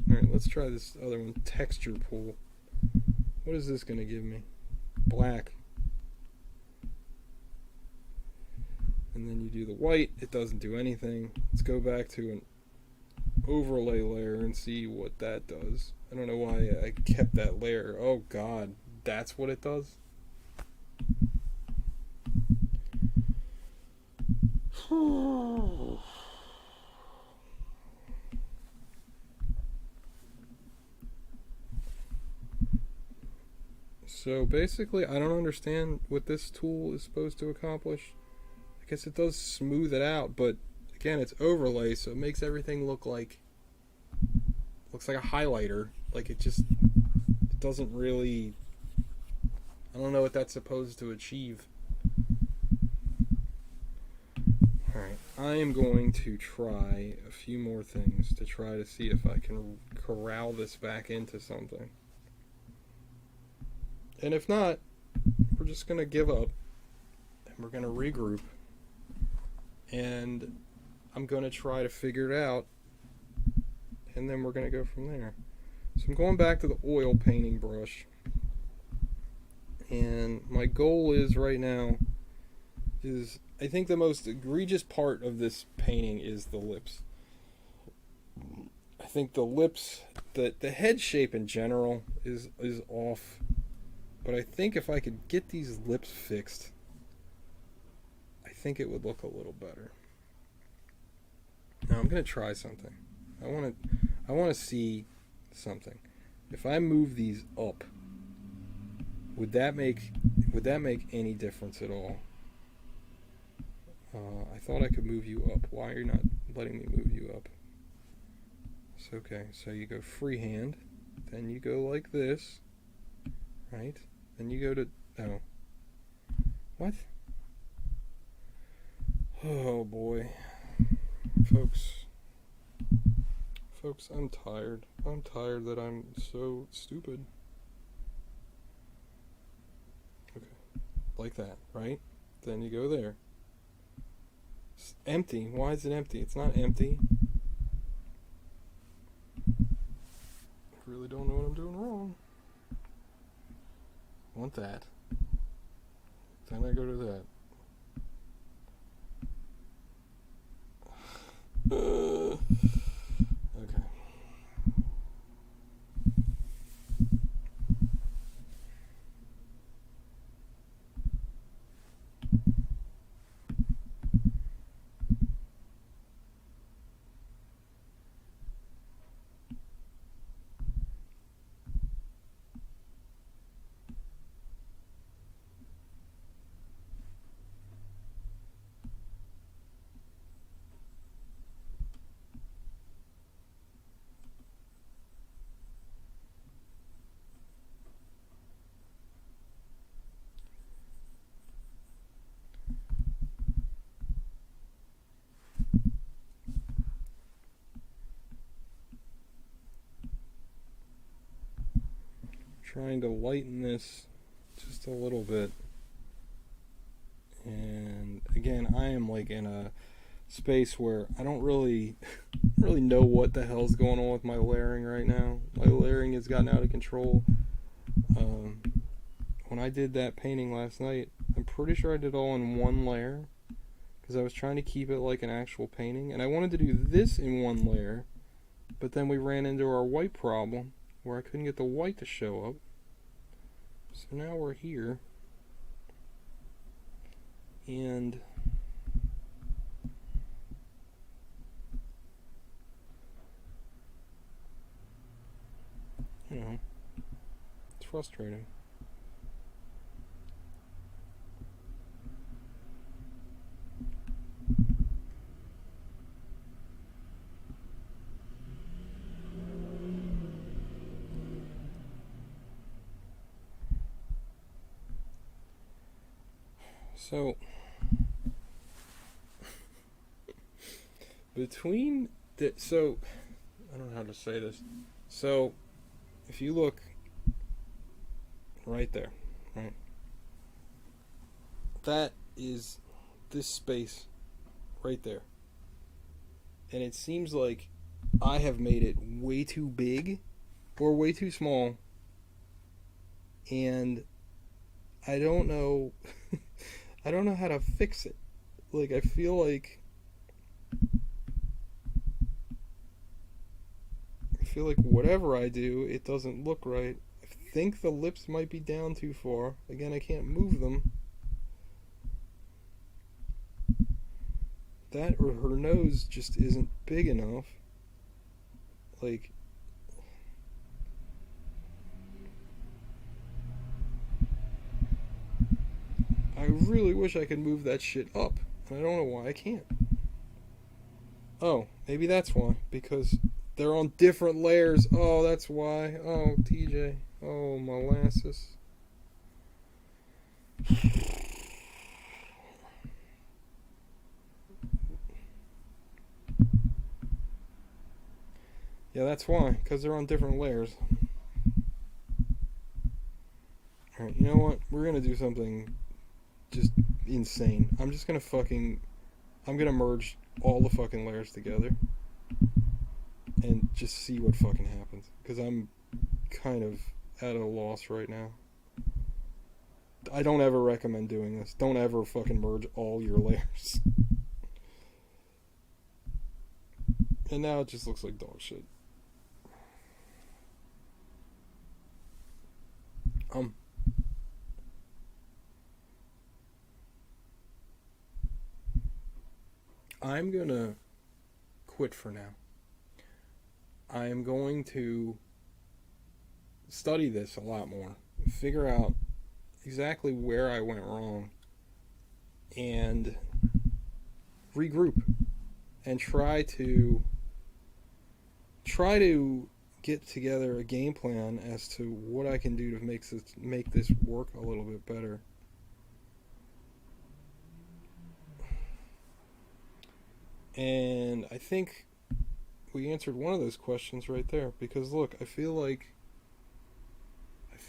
Alright, let's try this other one. Texture pool. What is this going to give me? Black. And then you do the white. It doesn't do anything. Let's go back to an overlay layer and see what that does. I don't know why I kept that layer. Oh god, that's what it does? So basically, I don't understand what this tool is supposed to accomplish. I guess it does smooth it out, but again, it's overlay, so it makes everything look like looks like a highlighter. Like it doesn't really. I don't know what that's supposed to achieve. Alright, I am going to try a few more things to try to see if I can corral this back into something. And if not, we're just going to give up and we're going to regroup. And I'm going to try to figure it out. And then we're going to go from there. So I'm going back to the oil painting brush. And my goal is right now is, I think the most egregious part of this painting is the lips. I think the lips, the head shape in general is off. But I think if I could get these lips fixed, I think it would look a little better. Now I'm going to try something. I want to see something. If I move these up, would that make any difference at all? I thought I could move you up. Why are you not letting me move you up? It's okay. So you go freehand, then you go like this, right? Then you go to, oh. What? Oh boy. Folks, I'm tired. I'm tired that I'm so stupid. Okay. Like that, right? Then you go there. It's empty. Why is it empty? It's not empty. I really don't know what I'm doing wrong. I want that. Then I go to that. Okay. Trying to lighten this just a little bit. And again, I am like in a space where I don't really know what the hell's going on with my layering right now. My layering has gotten out of control. When I did that painting last night, I'm pretty sure I did all in one layer because I was trying to keep it like an actual painting, and I wanted to do this in one layer, but then we ran into our white problem where I couldn't get the white to show up. So now we're here, and you know, it's frustrating. So, between the, so, I don't know how to say this. So, if you look right there, right? That is this space right there. And it seems like I have made it way too big or way too small. And I don't know I don't know how to fix it. Like, I feel like whatever I do, it doesn't look right. I think the lips might be down too far. Again, I can't move them. That or her nose just isn't big enough. Like, I really wish I could move that shit up. And I don't know why I can't. Oh, maybe that's why. Because They're on different layers. Oh, that's why. Oh, TJ. Oh, molasses. Yeah, that's why. Because they're on different layers. Alright, you know what? We're going to do something just insane. I'm just going to fucking... I'm going to merge all the fucking layers together. And just see what fucking happens. Because I'm kind of at a loss right now. I don't ever recommend doing this. Don't ever fucking merge all your layers. And now it just looks like dog shit. I'm gonna quit for now. I am going to study this a lot more, figure out exactly where I went wrong, and regroup and try to get together a game plan as to what I can do to make this work a little bit better. And I think we answered one of those questions right there, because look, I feel like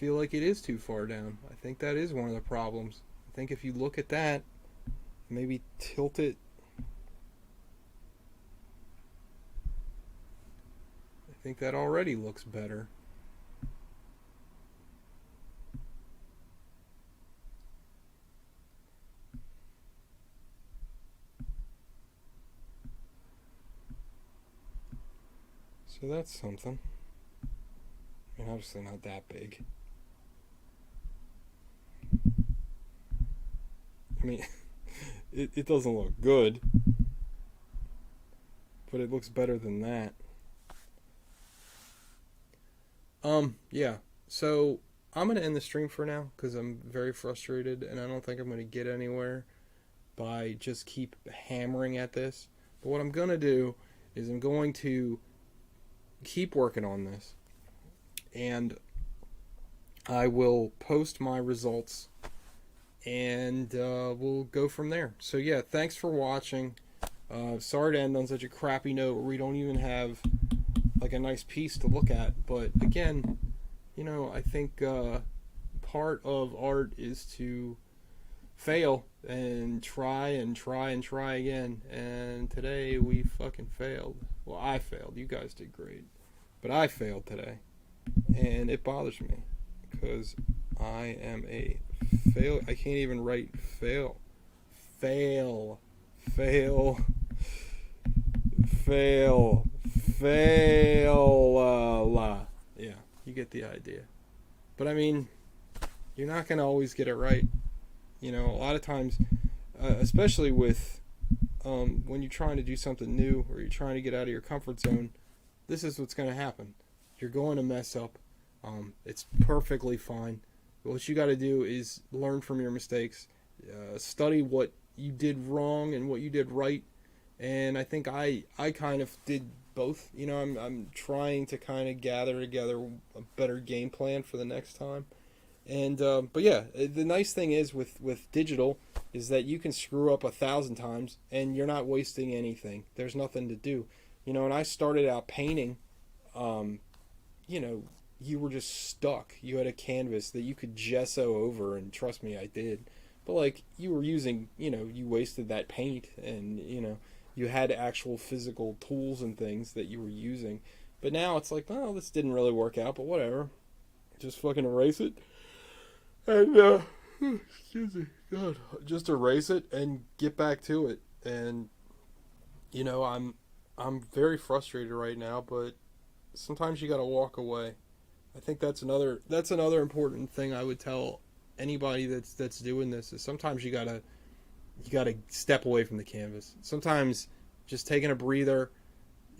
it is too far down. I think that is one of the problems. I think if you look at that, maybe tilt it. I think that already looks better. So that's something. I mean, obviously not that big. I mean, it doesn't look good, but it looks better than that. Yeah. So I'm gonna end the stream for now because I'm very frustrated and I don't think I'm gonna get anywhere by just keep hammering at this. But what I'm gonna do is I'm going to keep working on this, and I will post my results, and we'll go from there. So yeah, thanks for watching. Sorry to end on such a crappy note where we don't even have like a nice piece to look at, but again, you know, I think part of art is to fail and try again, and today we fucking failed. Well, I failed. You guys did great, but I failed today, and it bothers me because I am a fail. I can't even write fail. Fail. Yeah, you get the idea. But I mean, you're not gonna always get it right. You know, a lot of times, especially with when you're trying to do something new or you're trying to get out of your comfort zone, this is what's going to happen. You're going to mess up. It's perfectly fine. What you got to do is learn from your mistakes, study what you did wrong and what you did right. And I think I kind of did both. You know, I'm trying to kind of gather together a better game plan for the next time. And but yeah, the nice thing is with digital is that you can screw up 1,000 times and you're not wasting anything. There's nothing to do. You know, and I started out painting, you know, you were just stuck. You had a canvas that you could gesso over, and trust me, I did. But like, you were using, you know, you wasted that paint, and you know, you had actual physical tools and things that you were using. But now it's like, oh, this didn't really work out, but whatever. Just fucking erase it. And excuse me, God, just erase it and get back to it. And you know, I'm very frustrated right now, but sometimes you got to walk away. I think that's another important thing I would tell anybody that's doing this is sometimes you gotta step away from the canvas. Sometimes just taking a breather,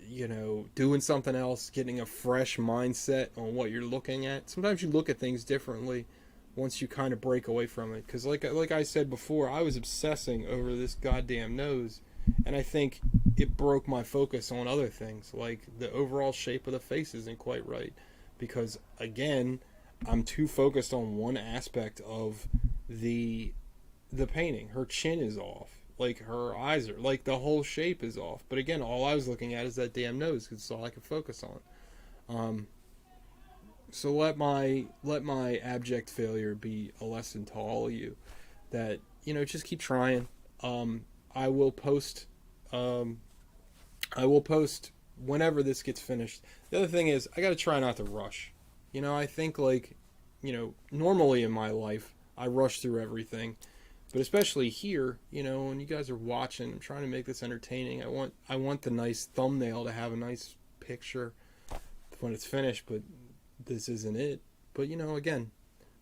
you know, doing something else, getting a fresh mindset on what you're looking at. Sometimes you look at things differently once you kind of break away from it. Because like I said before, I was obsessing over this goddamn nose. And I think it broke my focus on other things, like the overall shape of the face isn't quite right, because again, I'm too focused on one aspect of the the painting. Her chin is off, like her eyes are, like the whole shape is off. But again, all I was looking at is that damn nose, because it's all I could focus on. So let my abject failure be a lesson to all of you that, just keep trying. Um, I will post. Um, I will post whenever this gets finished. The other thing is, I got to try not to rush. I think, like, normally in my life, I rush through everything, but especially here, when you guys are watching, I'm trying to make this entertaining. I want the nice thumbnail to have a nice picture when it's finished, but this isn't it. But again,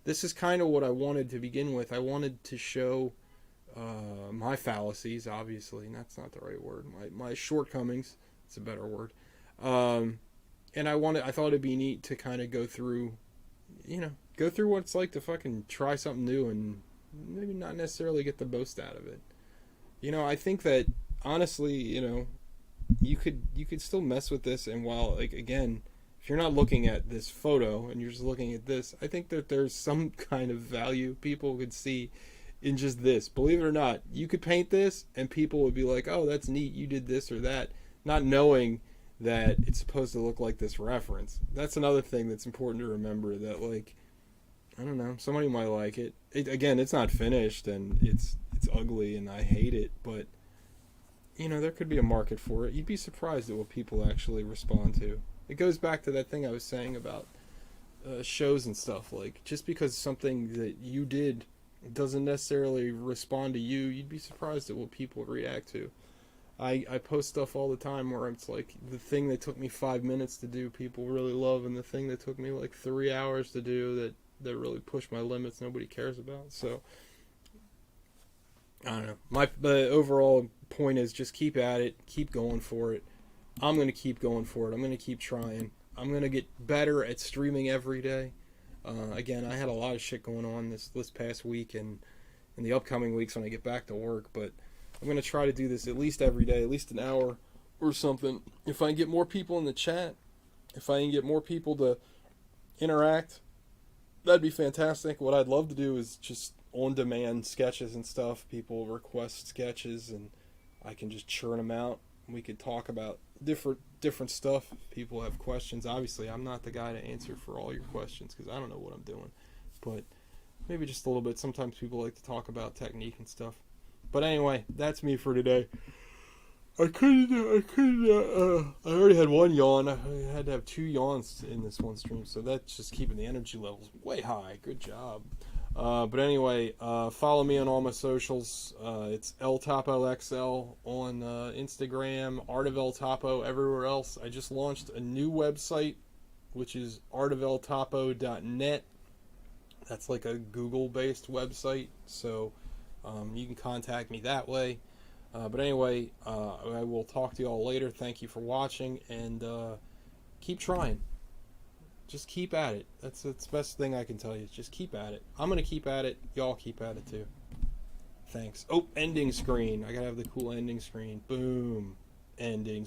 this is kind of what I wanted to begin with. I wanted to show my fallacies, obviously, and that's not the right word. My shortcomings, it's a better word. Um, and I thought it'd be neat to kind of go through what it's like to fucking try something new and maybe not necessarily get the most out of it. I think that honestly, you could still mess with this, and while, like, again, if you're not looking at this photo and you're just looking at this, I think that there's some kind of value people could see in just this. Believe it or not, you could paint this and people would be like, "Oh, that's neat, you did this or that," not knowing that it's supposed to look like this reference. That's another thing that's important to remember, that, like, I don't know, somebody might like it. Again, it's not finished and it's ugly and I hate it, but there could be a market for it. You'd be surprised at what people actually respond to. It goes back to that thing I was saying about shows and stuff. Like, just because something that you did doesn't necessarily respond to you, you'd be surprised at what people react to. I post stuff all the time where it's like, the thing that took me 5 minutes to do, people really love, and the thing that took me like 3 hours to do, that really pushed my limits, nobody cares about. So I don't know. The overall point is, just keep at it, keep going for it. I'm going to keep going for it. I'm going to keep trying. I'm going to get better at streaming every day. Again, I had a lot of shit going on this past week and in the upcoming weeks when I get back to work, but I'm going to try to do this at least every day, at least an hour or something. If I can get more people in the chat, if I can get more people to interact, that'd be fantastic. What I'd love to do is just on-demand sketches and stuff. People request sketches and I can just churn them out. We could talk about different stuff. If people have questions, obviously I'm not the guy to answer for all your questions because I don't know what I'm doing, but maybe just a little bit. Sometimes people like to talk about technique and stuff. But anyway, that's me for today. I already had one yawn. I had to have 2 yawns in this one stream, so that's just keeping the energy levels way high. Good job. But anyway, follow me on all my socials. It's El Topo XL on Instagram, Art of El Topo everywhere else. I just launched a new website, which is artofeltopo.net. That's like a Google-based website, so you can contact me that way. But anyway, I will talk to you all later. Thank you for watching, and keep trying. Just keep at it. That's the best thing I can tell you. Just keep at it. I'm going to keep at it. Y'all keep at it too. Thanks. Oh, ending screen. I got to have the cool ending screen. Boom. Ending